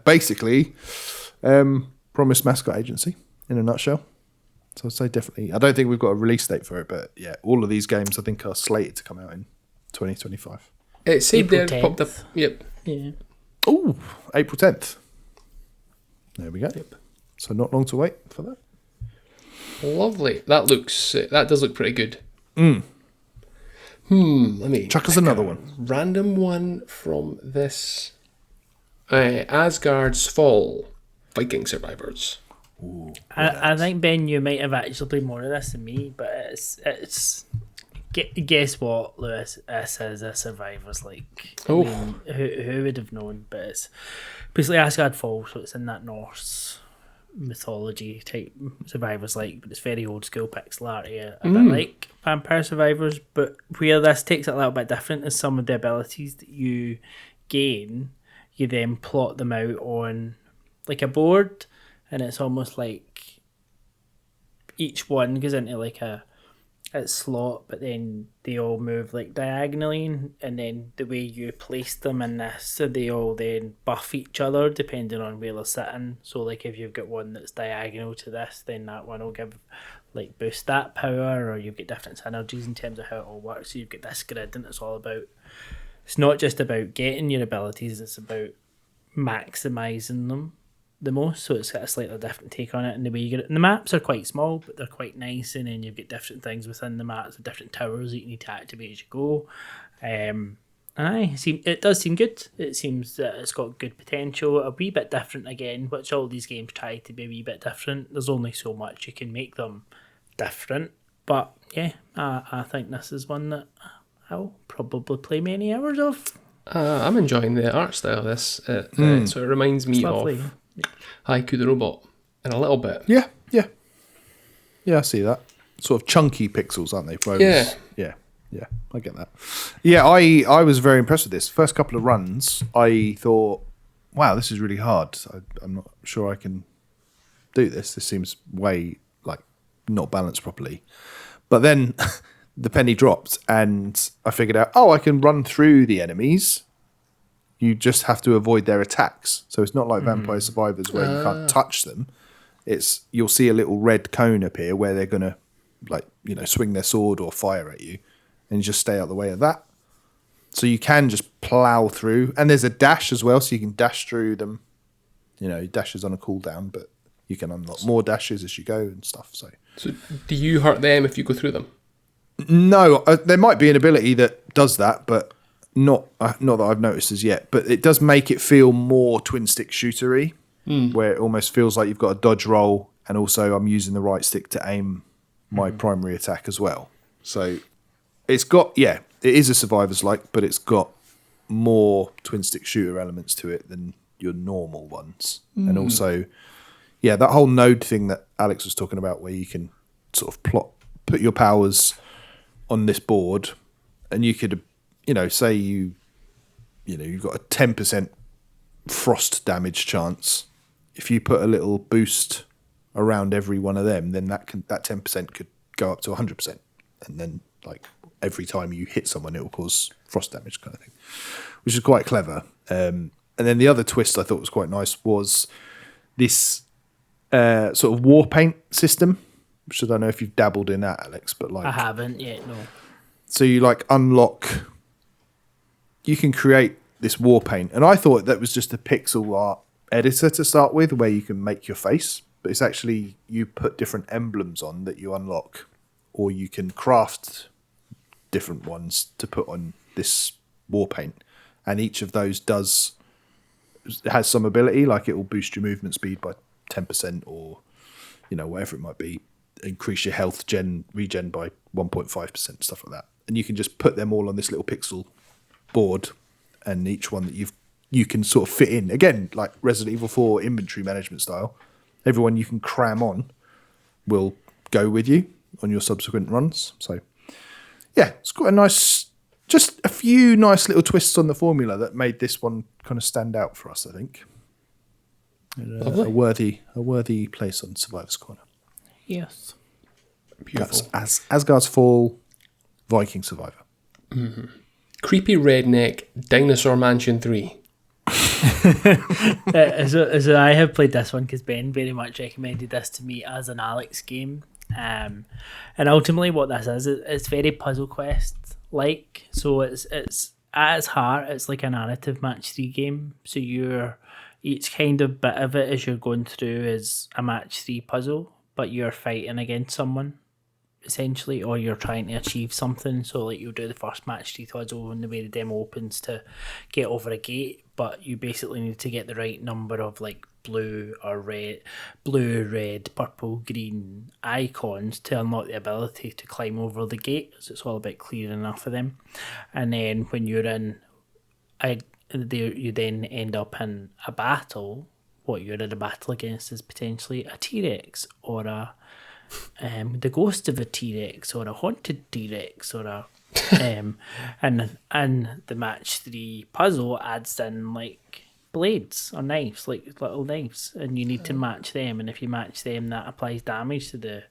basically Promise Mascot Agency in a nutshell. So I'd say definitely. I don't think we've got a release date for it, but yeah, all of these games I think are slated to come out in 2025. It said April there 10th. popped up. Yep. Yeah. Oh, April 10th. There we go. Yep. So not long to wait for that. Lovely. That does look pretty good. Let me chuck us another one. Random one from this. Asgard's Fall. Viking Survivors. Ooh, I think, Ben, you might have actually played more of this than me, but it's guess what, Lewis? This is a Survivors like. Oh. I mean, who would have known? But it's basically Asgard falls, so it's in that Norse mythology type Survivors like, but it's very old school pixel art, a bit like Vampire Survivors. But where this takes it a little bit different is some of the abilities that you gain, you then plot them out on like a board, and it's almost like each one goes into like a slot, but then they all move like diagonally, and then the way you place them in this, so they all then buff each other depending on where they're sitting. So like if you've got one that's diagonal to this, then that one will give like boost that power, or you've got different synergies in terms of how it all works. So you've got this grid, and it's not just about getting your abilities, it's about maximising them the most. So it's got a slightly different take on it, and the way you get it. And the maps are quite small, but they're quite nice, and then you've got different things within the maps, with different towers that you need to activate as you go. It does seem good. It seems that it's got good potential, a wee bit different again, which all these games try to be a wee bit different. There's only so much you can make them different, but yeah, I think this is one that I'll probably play many hours of. I'm enjoying the art style of this. So it reminds me of Haiku the Robot in a little bit. Yeah, I see that. Sort of chunky pixels, aren't they? Whereas, yeah, I get that. Yeah, I was very impressed with this. First couple of runs, I thought, wow, this is really hard. I'm not sure I can do this. This seems way, like, not balanced properly. But then the penny dropped, and I figured out, I can run through the enemies. You just have to avoid their attacks. So it's not like Vampire Survivors where you can't touch them. You'll see a little red cone appear where they're going to, like, swing their sword or fire at you, and you just stay out of the way of that. So you can just plow through, and there's a dash as well, so you can dash through them. Dashes on a cooldown, but you can unlock more dashes as you go and stuff. So do you hurt them if you go through them? No, there might be an ability that does that, but not that I've noticed as yet. But it does make it feel more twin stick shootery, where it almost feels like you've got a dodge roll, and also I'm using the right stick to aim my primary attack as well. So it's got, it is a Survivors like, but it's got more twin stick shooter elements to it than your normal ones. And also, that whole node thing that Alex was talking about, where you can sort of put your powers on this board, and you could, say you've got a 10% frost damage chance. If you put a little boost around every one of them, then that 10% could go up to 100%, and then like every time you hit someone, it will cause frost damage, kind of thing, which is quite clever. And then the other twist I thought was quite nice was this sort of war paint system, which I don't know if you've dabbled in that, Alex, but like I haven't yet. No. So you like unlock. You can create this war paint, and I thought that was just a pixel art editor to start with, where you can make your face, but it's actually you put different emblems on that you unlock, or you can craft different ones to put on this war paint, and each of those has some ability, like it will boost your movement speed by 10%, or whatever it might be, increase your health regen by 1.5%, stuff like that. And you can just put them all on this little pixel board, and each one that you can sort of fit in, again, like Resident Evil 4 inventory management style. Everyone you can cram on will go with you on your subsequent runs. So it's quite just a few nice little twists on the formula that made this one kind of stand out for us, I think. A worthy place on Survivor's Corner. Yes. Beautiful. That's Asgard's Fall, Viking Survivor. Mm-hmm. Creepy Redneck, Dinosaur Mansion 3. So I have played this one because Ben very much recommended this to me as an Alex game. And ultimately what this is, it's very Puzzle Quest like. So it's at its heart, it's like a narrative match 3 game. So each kind of bit of it as you're going through is a match 3 puzzle, but you're fighting against someone essentially, or you're trying to achieve something. So like you'll do the first match 3 puzzle, and the way the demo opens to get over a gate, but you basically need to get the right number of like blue, red, purple, green icons to unlock the ability to climb over the gate. So it's all about clearing enough of them. And then when you're in, you then end up in a battle. What you're in a battle against is potentially a T-Rex or the ghost of a T-Rex or a haunted T-Rex or a and the match 3 puzzle adds in like blades or knives, like little knives, and you need to match them, and if you match them that applies damage to the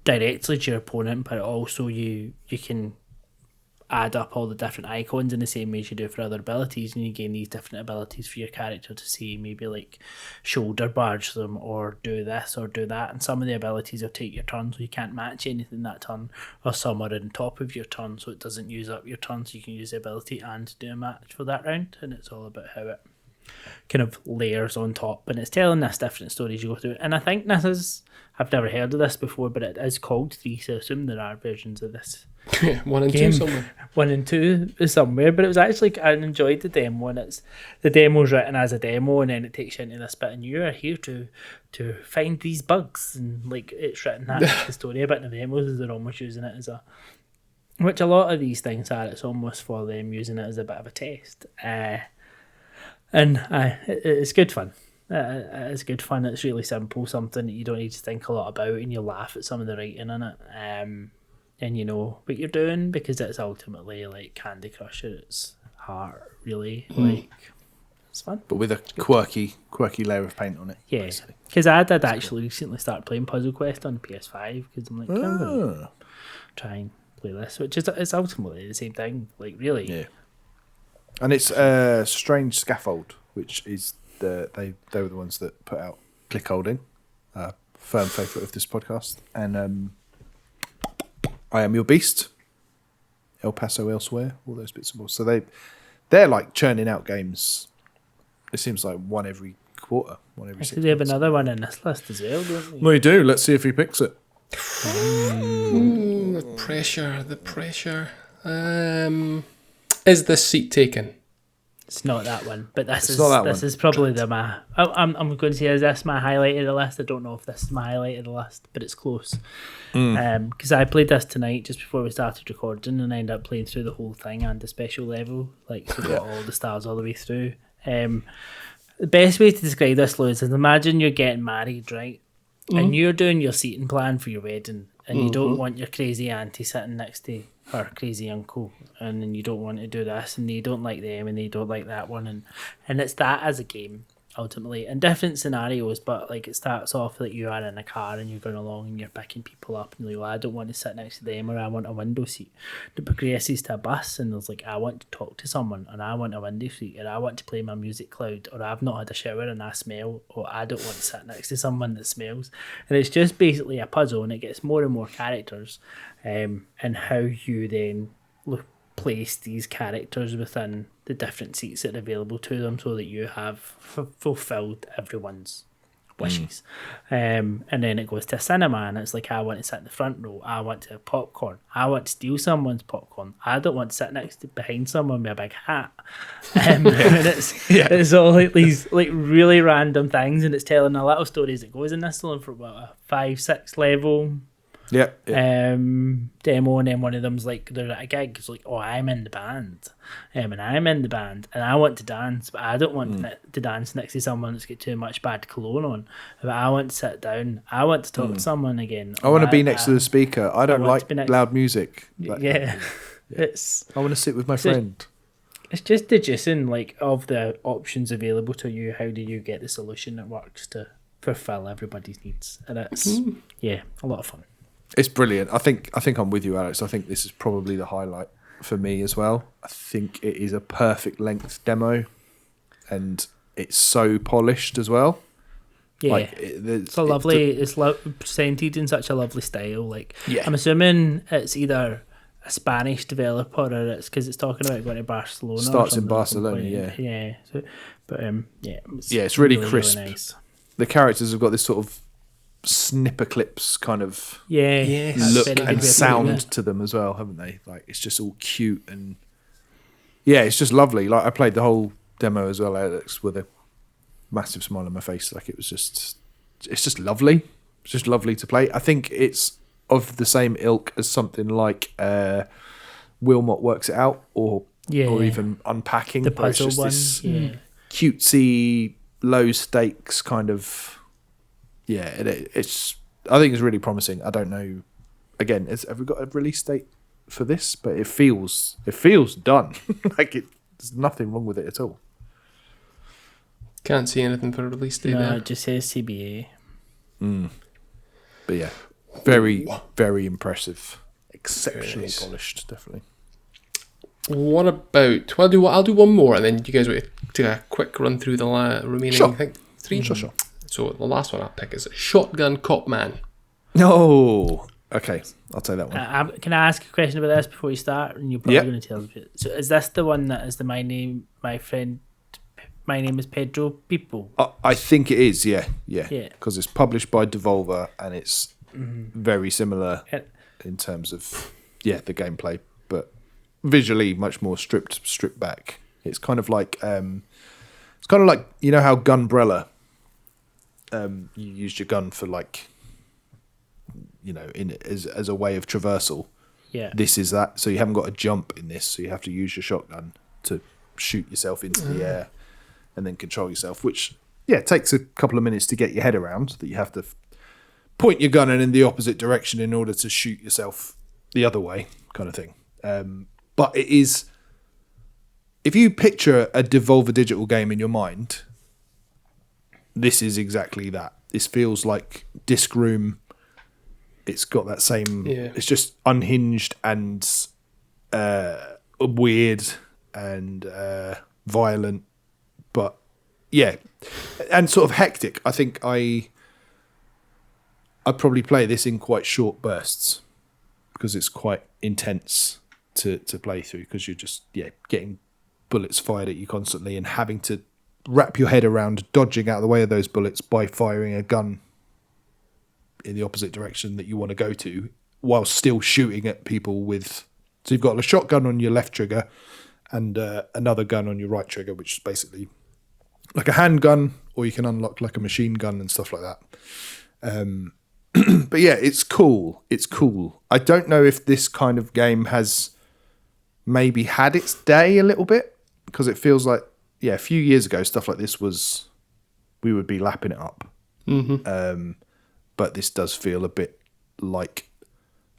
directly to your opponent, but also you can add up all the different icons in the same way as you do for other abilities, and you gain these different abilities for your character to see, maybe like shoulder barge them or do this or do that, and some of the abilities will take your turn, so you can't match anything that turn, or some are on top of your turn so it doesn't use up your turn, so you can use the ability and do a match for that round. And it's all about how it kind of layers on top, and it's telling us different stories you go through. And I think this is, I've never heard of this before, but it is called 3, so I assume there are versions of this. 1 and 2 somewhere. 1 and 2 is somewhere, but it was actually, I enjoyed the demo, and it's the demo's written as a demo, and then it takes you into this bit, and you are here to find these bugs, and like it's written that the story a bit in the demos, is they're almost using it as a, which a lot of these things are. It's almost for them using it as a bit of a test, it's good fun. It's good fun. It's really simple, something that you don't need to think a lot about, and you laugh at some of the writing in it. And you know what you're doing, because it's ultimately like Candy Crush at its heart, really. Like, it's fun. But with a quirky layer of paint on it. Yeah, because I did actually recently start playing Puzzle Quest on PS5, because I'm like, I'm going to try and play this, which is, it's ultimately the same thing, like, really. Yeah. And it's Strange Scaffold, which is they were the ones that put out Click Holding, firm favourite of this podcast, and I Am Your Beast, El Paso Elsewhere, all those bits and bobs. So they're like churning out games. It seems like one every quarter, one every 6 months. They have another one in this list as well, don't they? Well, you do. Let's see if he picks it. The pressure. Is this seat taken? It's not that one, but this one. is probably I'm going to say, is this my highlight of the list? I don't know if this is my highlight of the list, but it's close. Because I played this tonight just before we started recording, and I ended up playing through the whole thing and the special level, like, so got all the stars all the way through. The best way to describe this, Lewis, is imagine you're getting married, right? And you're doing your seating plan for your wedding, and you don't want your crazy auntie sitting next to her crazy uncle, and then you don't want to do this, and they don't like them, and they don't like that one, and it's that as a game, ultimately, in different scenarios. But like, it starts off that you are in a car and you're going along and you're picking people up, and you're like, well, I don't want to sit next to them, or I want a window seat. It progresses to a bus, and there's like, I want to talk to someone, and I want a window seat, or I want to play my music loud, or I've not had a shower and I smell, or I don't want to sit next to someone that smells. And it's just basically a puzzle, and it gets more and more characters, and how you then place these characters within the different seats that are available to them, so that you have fulfilled everyone's wishes. And then it goes to a cinema, and it's like, I want to sit in the front row, I want to have popcorn, I want to steal someone's popcorn, I don't want to sit behind someone with a big hat. And it's all like these like really random things, and it's telling a little stories that goes in this one for about a 5-6 level demo, and then one of them's like, they're at a gig, it's like, oh, I'm in the band, and I'm in the band, and I want to dance, but I don't want to dance next to someone that's got too much bad cologne on, but I want to sit down, I want to talk to someone again, I want to be next to the speaker, I don't like loud music, I want to sit with my friend. It's just the juicing, like, of the options available to you. How do you get the solution that works to fulfill everybody's needs? And it's a lot of fun. It's brilliant. I think I'm with you, Alex. I think this is probably the highlight for me as well. I think it is a perfect length demo, and it's so polished as well. Yeah, like, it's presented in such a lovely style. Like, I'm assuming it's either a Spanish developer, or it's because it's talking about going to Barcelona. Starts in Barcelona, yeah. So, but it's really crisp. Really nice. The characters have got this sort of snipper clips kind of look and sound to them as well, haven't they? Like, it's just all cute, and it's just lovely. Like, I played the whole demo as well, Alex, with massive smile on my face. Like it's just lovely. It's just lovely to play. I think it's of the same ilk as something like Wilmot Works It Out, or even Unpacking. The puzzle one. This cutesy, low stakes kind of. Yeah, it's. I think it's really promising. I don't know. Again, have we got a release date for this? But it feels done. There's nothing wrong with it at all. Can't see anything for a release date. No, there. it just says CBA. But yeah, very, very impressive. Exceptionally nice. polished, definitely. What about? Well, I'll do one more, and then you guys want to take a quick run through the remaining. Sure. I think 3. Sure. So the last one I'll pick is Shotgun Cop Man. No. Okay, I'll take that one. Can I ask a question about this before you start? And you're probably going to tell us. So is this the one that is the My Name is Pedro people? I think it is, yeah. Because it's published by Devolver, and it's very similar in terms of the gameplay, but visually much more stripped back. It's kind of like you know how Gunbrella, you used your gun for like, as a way of traversal. Yeah. This is that. So you haven't got a jump in this, so you have to use your shotgun to shoot yourself into the air and then control yourself, which takes a couple of minutes to get your head around, that you have to point your gun in the opposite direction in order to shoot yourself the other way, kind of thing. But it is, if you picture a Devolver Digital game in your mind, this is exactly that. This feels like Disc Room. It's got that same. Yeah. It's just unhinged and weird and violent, but and sort of hectic. I think I'd probably play this in quite short bursts because it's quite intense to play through, because you're just getting bullets fired at you constantly and having to wrap your head around dodging out of the way of those bullets by firing a gun in the opposite direction that you want to go to, while still shooting at people with. So you've got a shotgun on your left trigger and another gun on your right trigger, which is basically like a handgun, or you can unlock like a machine gun and stuff like that. But yeah, it's cool. It's cool. I don't know if this kind of game has maybe had its day a little bit, because it feels like, a few years ago, stuff like this we would be lapping it up. Mm-hmm. But this does feel a bit like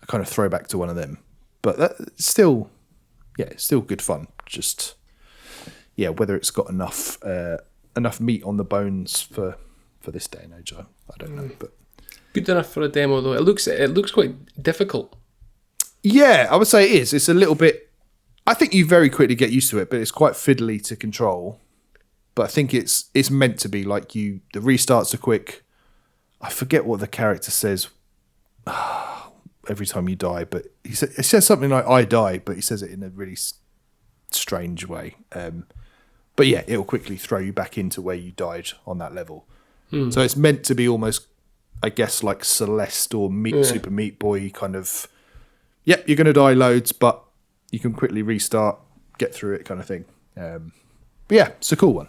a kind of throwback to one of them. But it's still good fun. Just, whether it's got enough meat on the bones for this day and age, I don't know. But good enough for a demo, though. It looks quite difficult. Yeah, I would say it is. It's a little bit. I think you very quickly get used to it, but it's quite fiddly to control. But I think it's meant to be like the restarts are quick. I forget what the character says every time you die, but it says something like "I die," but he says it in a really strange way. But it'll quickly throw you back into where you died on that level. So it's meant to be almost, I guess, like Celeste or Super Meat Boy kind of. Yep, you're going to die loads, but you can quickly restart, get through it, kind of thing. But it's a cool one.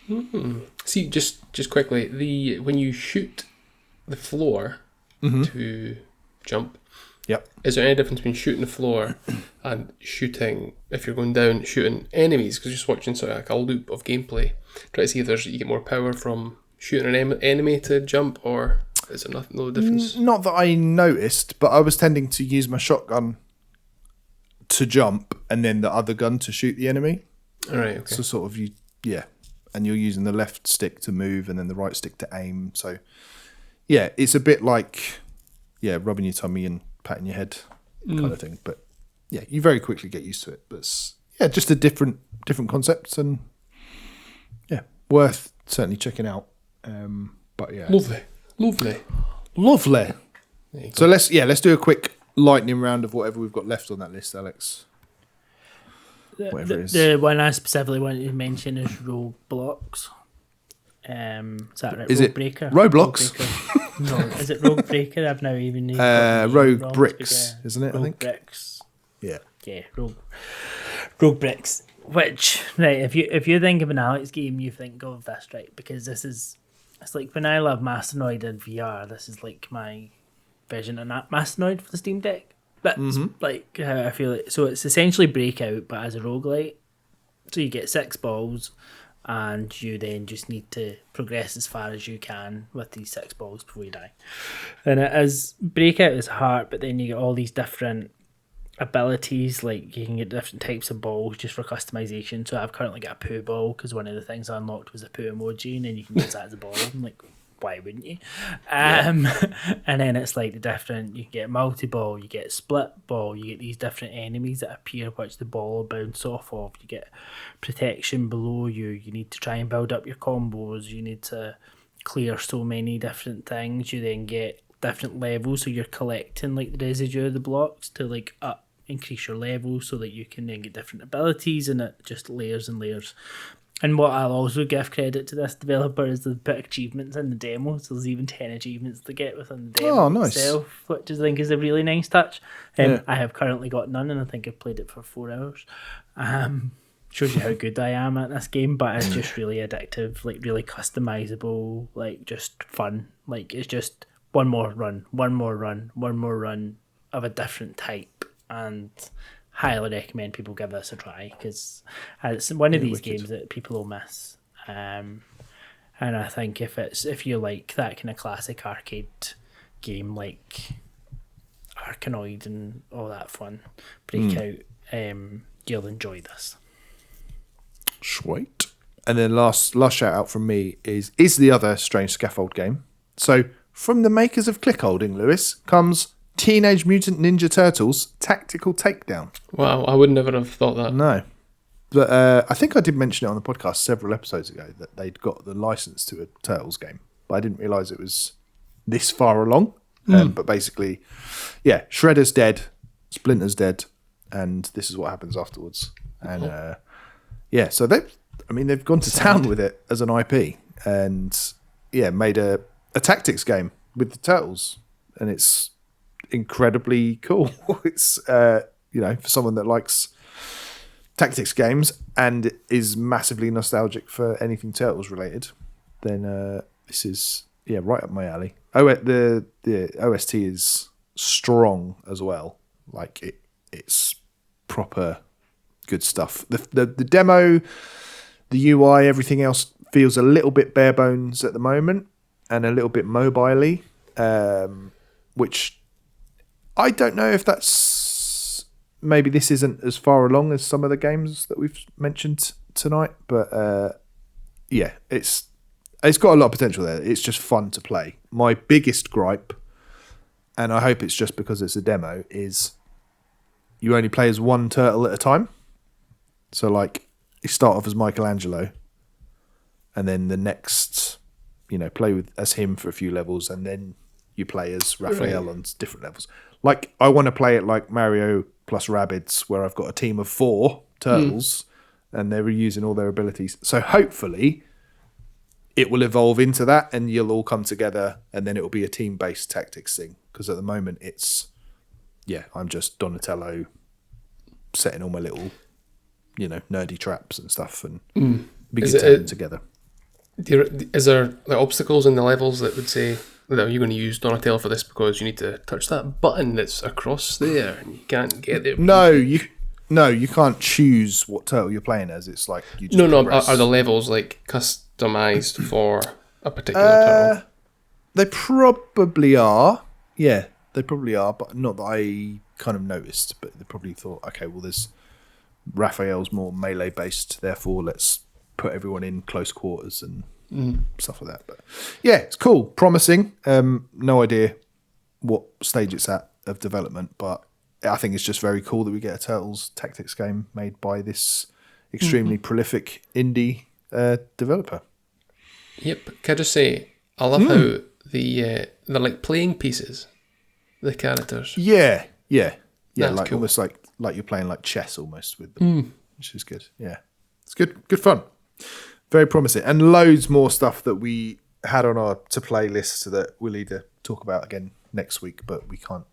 Mm-hmm. See, just quickly, when you shoot the floor to jump, is there any difference between shooting the floor and shooting, if you're going down, shooting enemies? Because you're just watching sort of like a loop of gameplay, try to see if you get more power from shooting an enemy to jump, or is there no difference? Not that I noticed, but I was tending to use my shotgun to jump and then the other gun to shoot the enemy. All right, okay. So sort of and you're using the left stick to move and then the right stick to aim. So it's a bit like rubbing your tummy and patting your head kind of thing. But you very quickly get used to it. But it's, just a different concept, and worth certainly checking out. But lovely. So let's do a quick lightning round of whatever we've got left on that list, Alex. Whatever it is. The one I specifically wanted to mention is Roblox. Is that right? Is Rogue it Breaker? Roblox? No, is it Rogue Breaker? I've now even named Rogue wrong, Bricks, isn't it? Rogue I think. Bricks. Yeah. Rogue Bricks. Which, right, if you think of an Alex game, you think of this, right? Because it's like when I love Mastodon in VR, this is like my vision of that Mastodon for the Steam Deck. That's like how I feel it. So it's essentially Breakout, but as a roguelite. So you get 6 balls, and you then just need to progress as far as you can with these 6 balls before you die. And it is Breakout is hard, but then you get all these different abilities, like you can get different types of balls just for customization. So I've currently got a poo ball because one of the things I unlocked was a poo emoji, and then you can use that as a ball. I'm like, why wouldn't you? And then it's like the different, you get multi-ball, you get split ball, you get these different enemies that appear which the ball will bounce off of, you get protection below you, you need to try and build up your combos, you need to clear so many different things, you then get different levels, so you're collecting like the residue of the blocks to like increase your level so that you can then get different abilities, and it just layers and layers. And what I'll also give credit to this developer is the put achievements in the demo. So there's even 10 achievements to get within the demo itself, which I think is a really nice touch. I have currently got none, and I think I've played it for 4 hours. Shows you how good I am at this game, but it's just really addictive, like really customizable, like just fun. Like it's just one more run of a different type, and highly recommend people give this a try, because it's one of these games that people will miss. And I think if you like that kind of classic arcade game like Arkanoid and all that fun, Breakout, you'll enjoy this. Sweet. And then last shout out from me is the other Strange Scaffold game. So from the makers of Clickholding, Lewis, comes Teenage Mutant Ninja Turtles Tactical Takedown. Wow, I would never have thought that. No. But I think I did mention it on the podcast several episodes ago that they'd got the license to a Turtles game. But I didn't realise it was this far along. But basically, yeah, Shredder's dead, Splinter's dead, and this is what happens afterwards. And so they've gone to town with it as an IP, and made a tactics game with the Turtles, and it's incredibly cool. It's for someone that likes tactics games and is massively nostalgic for anything Turtles related, then this is right up my alley. The OST is strong as well. Like it's proper good stuff. The demo, the UI, everything else feels a little bit bare bones at the moment and a little bit mobile-y, which I don't know if that's, maybe this isn't as far along as some of the games that we've mentioned tonight, but it's got a lot of potential there. It's just fun to play. My biggest gripe, and I hope it's just because it's a demo, is you only play as one turtle at a time. So like you start off as Michelangelo, and then the next, play as him for a few levels, and then you play as Raphael on different levels. Like, I want to play it like Mario plus Rabbids, where I've got a team of 4 turtles, and they're using all their abilities. So hopefully it will evolve into that, and you'll all come together, and then it will be a team-based tactics thing. Because at the moment it's, I'm just Donatello setting all my little, nerdy traps and stuff, and be good to have them together. Is there obstacles in the levels that would say, you're going to use Donatello for this because you need to touch that button that's across there and you can't get it? No, you can't choose what turtle you're playing as. It's like you just are the levels like customized for a particular turtle? They probably are. Yeah, they probably are, but not that I kind of noticed. But they probably thought, okay, well, there's Raphael's more melee based, therefore let's put everyone in close quarters and stuff like that. But yeah, it's cool, promising. No idea what stage it's at of development, but I think it's just very cool that we get a Turtles tactics game made by this extremely prolific indie developer. Yep. Can I just say, I love how they're like playing pieces, the characters. Yeah, That's like cool. almost like you're playing like chess almost with them, which is good. Yeah, it's good fun. Very promising, and loads more stuff that we had on our to play list that we'll either talk about again next week, but we can't,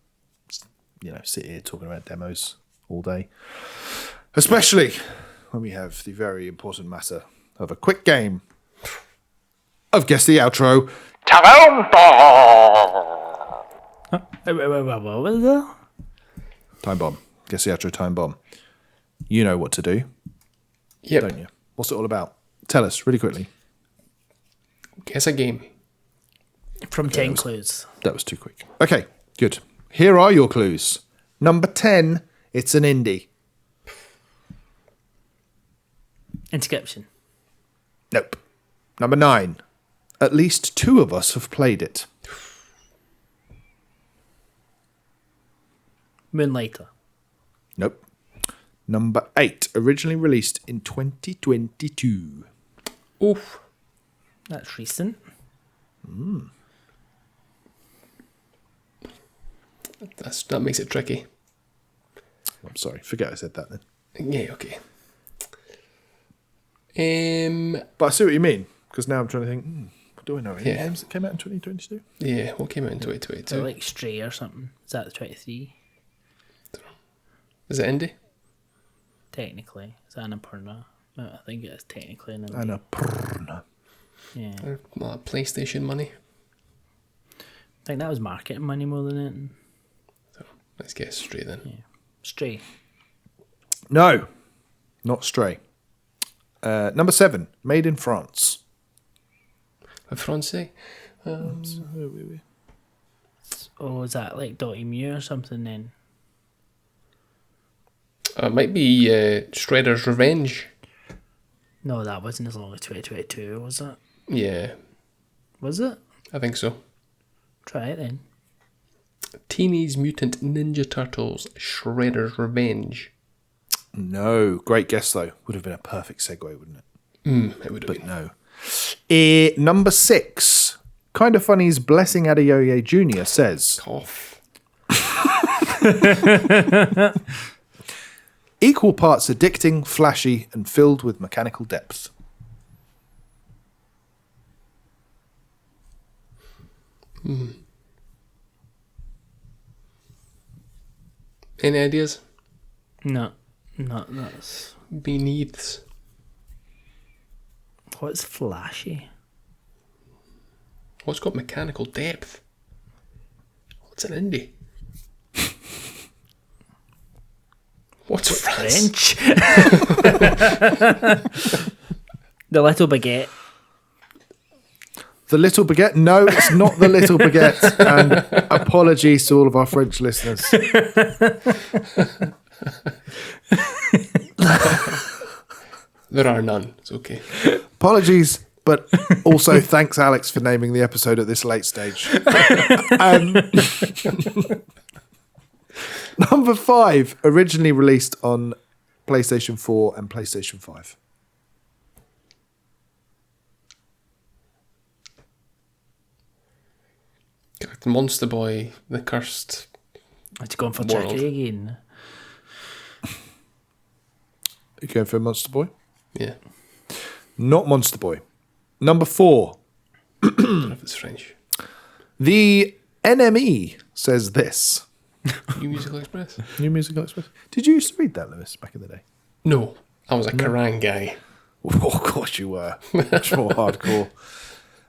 sit here talking about demos all day, especially when we have the very important matter of a quick game of Guess the Outro. What was that? Time bomb. Guess the Outro time bomb. You know what to do, Yep. don't you? What's it all about? Tell us really quickly. Guess a game. From 10 clues. That was too quick. Okay, good. Here are your clues. Number 10, it's an indie. Inscription. Nope. Number 9, at least 2 of us have played it. Moonlighter. Nope. Number 8, originally released in 2022. Oof. That's recent. That makes it tricky. I'm sorry, forget I said that then. Yeah, okay. But I see what you mean, because now I'm trying to think, what do I know? Any Yeah. games that came out in 2022? Yeah, what came out in So 2022? like Stray or something. Is that the 23? Is it indie? Technically. Is that Annapurna? No, I think it is technically an indie. Annapurna. Yeah. Or PlayStation money? I think that was marketing money more than it. So let's get straight then. Stray. No, not Stray. Number 7, made in France. A Francais? Oh, is that like Dotty Mew or something then? It might be Shredder's Revenge. No, that wasn't as long as 2022, was it? Yeah, Was it? I think so. Try it then. Teenage Mutant Ninja Turtles Shredder's Revenge. No, great guess though. Would have been a perfect segue, wouldn't it? It would have But been. no. Number 6, Kind of Funny's Blessing Adeoye Jr. says, Cough. equal parts addicting, flashy, and filled with mechanical depth. Any ideas? No. No, that's... Beneaths. What's flashy? What's got mechanical depth? What's an indie? What's France? French? The Little Baguette. The Little Baguette? No, it's not The Little Baguette. And apologies to all of our French listeners. There are none. It's okay. Apologies, but also thanks, Alex, for naming the episode at this late stage. Number 5, originally released on PlayStation 4 and PlayStation 5. Monster Boy, The Cursed. It's gone for World. tricky again. You going for Monster Boy? Yeah. Not Monster Boy. Number 4, I don't know if it's French. the NME says this. New Musical Express? New Musical Express. Did you used to read that, Lewis, back in the day? No. I was a Kerrang guy. Oh, of course you were. Much more hardcore.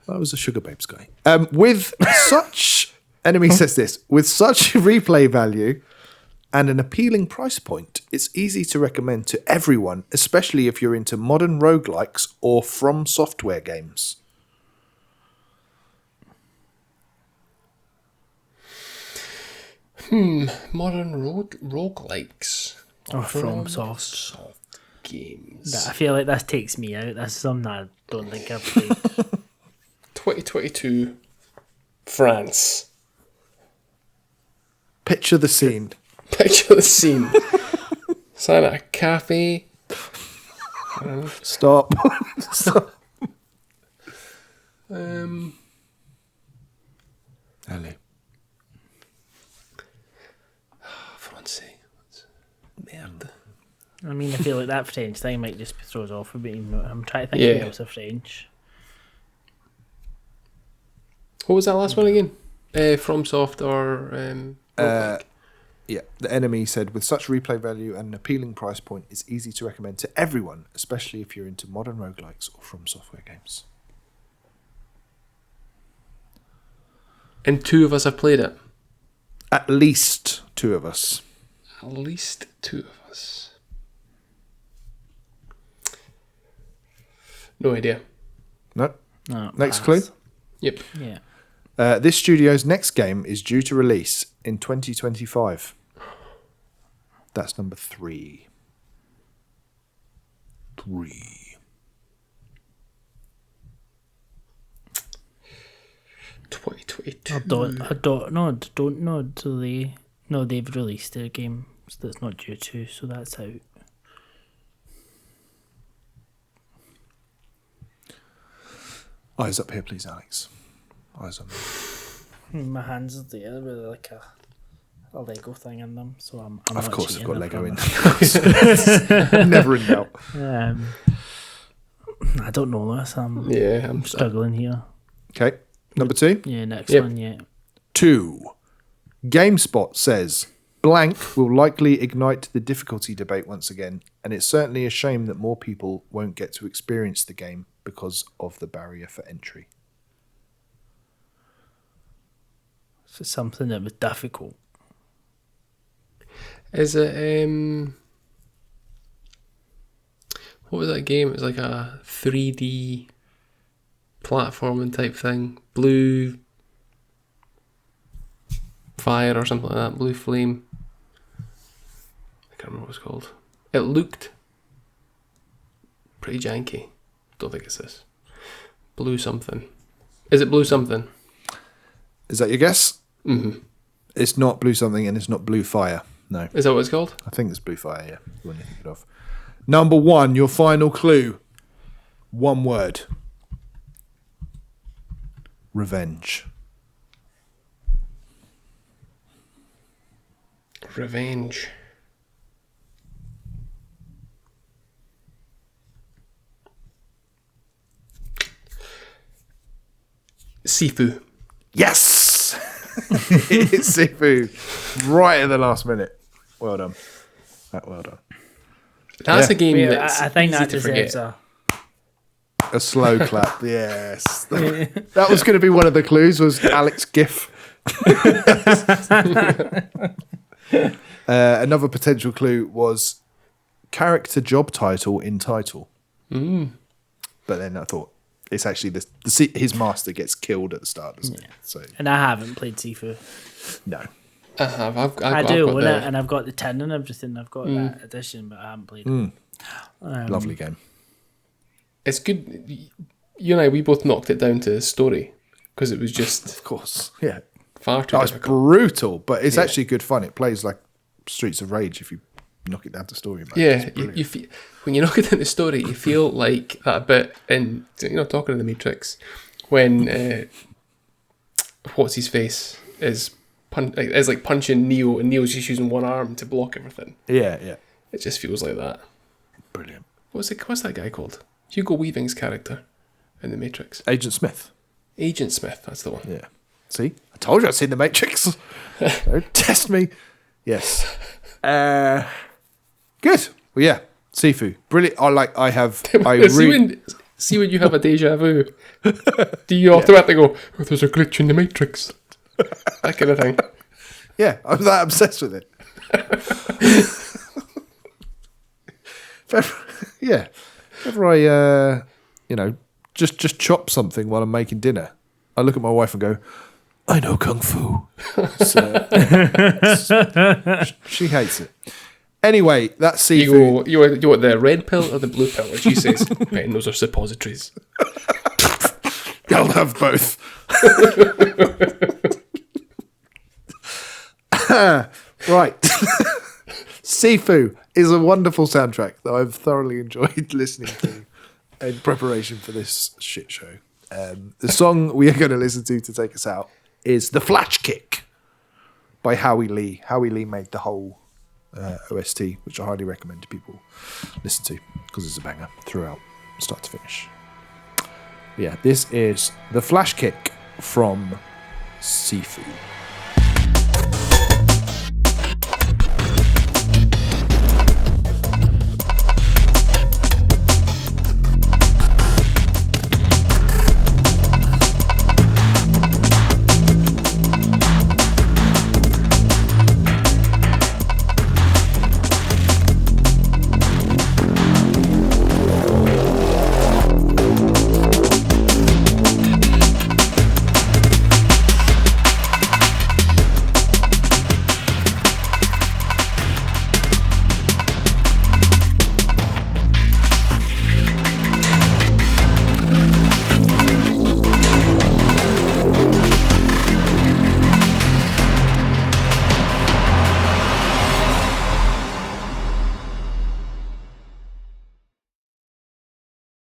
I was a Sugar Babes guy. With such, Enemy says this, with such replay value and an appealing price point, it's easy to recommend to everyone, especially if you're into modern roguelikes or From Software games. Modern roguelikes. Or From Soft. Soft games. I feel like this takes me out. That's something I don't think I've played. 2022 France. Picture the scene. Picture the scene. Sign at a cafe. Stop. Stop. Um, Allez. Francais. Merde. I mean, I feel like that French thing might just throw us off a bit. I'm trying to think Yeah. of else of French. What was that last one again? From Soft or roguelike? Yeah, the enemy said, with such replay value and an appealing price point, it's easy to recommend to everyone, especially if you're into modern roguelikes or From Software games. And 2 of us have played it. At least 2 of us. At least 2 of us. No idea. No. No, Next pass. clue. Yep. Yeah. This studio's next game is due to release in 2025. That's number 3. 3. 2022. I don't know. So they've released their game that's not due to, so that's out. Eyes up here, please, Alex. Eyes on me. My hands are there with like a Lego thing in them, so I'm Of not course, I've cheating, got I Lego in. promise. Never in doubt. I don't know this. I'm Yeah, I'm struggling here. Okay, number 2. Yeah, next Yep. one. Yeah. 2. GameSpot says blank will likely ignite the difficulty debate once again, and it's certainly a shame that more people won't get to experience the game because of the barrier for entry. So something that was difficult. Is it what was that game? It was like a 3D platforming type thing. Blue Fire or something like that. Blue Flame. I can't remember what it was called. It looked pretty janky. Don't think it's this. Blue something. Is it Blue something? Is that your guess? Mm-hmm. It's not Blue something, and it's not Blue Fire. No, Is that what it's called? I think it's Blue Fire. Yeah, the one you think of. Number 1, your final clue. 1 word. Revenge. Revenge. Sifu. Yes! It's Sifu. Right at the last minute. Well done. Well done. That's Yeah. a game Yeah, that's I think easy that to deserves forget. A slow clap. Yes. That was going to be one of the clues, was Alex GIF. Another potential clue was character job title in title. But then I thought, it's actually his master gets killed at the start, doesn't it? So And I haven't played Sifu. no. I have. I do own the, it, and I've got the tin and everything. I've got that edition, but I haven't played it. Lovely game. It's good. You and I, we both knocked it down to story because it was just Of course. Yeah. far too Oh, it's difficult. brutal, but it's actually good fun. It plays like Streets of Rage if you knock it down to story mode. Yeah, It's brilliant. you feel, when you knock it into story, you feel like that bit in, talking to the Matrix, when what's his face is punching Neo, and Neo's just using one arm to block everything. Yeah. It just feels like that. Brilliant. What's that guy called? Hugo Weaving's character in the Matrix. Agent Smith. Agent Smith, that's the one. Yeah. See? I told you I'd seen The Matrix. Don't test me. Yes. Good. Well, yeah. Sifu. Brilliant. See when you have a deja vu. Do you automatically go, oh, there's a glitch in the Matrix? That kind of thing. Yeah, I'm that obsessed with it. Whenever I, just chop something while I'm making dinner, I look at my wife and go, I know Kung Fu. She hates it. Anyway, that's Sifu. You want the red pill or the blue pill? And she says, Ben, those are suppositories. I'll have both. Right. Sifu is a wonderful soundtrack that I've thoroughly enjoyed listening to in preparation for this shit show. The song we are going to listen to take us out is The Flash Kick by Howie Lee. Howie Lee made the whole OST, which I highly recommend to people listen to because it's a banger throughout, start to finish. Yeah, this is The Flash Kick from Sifu.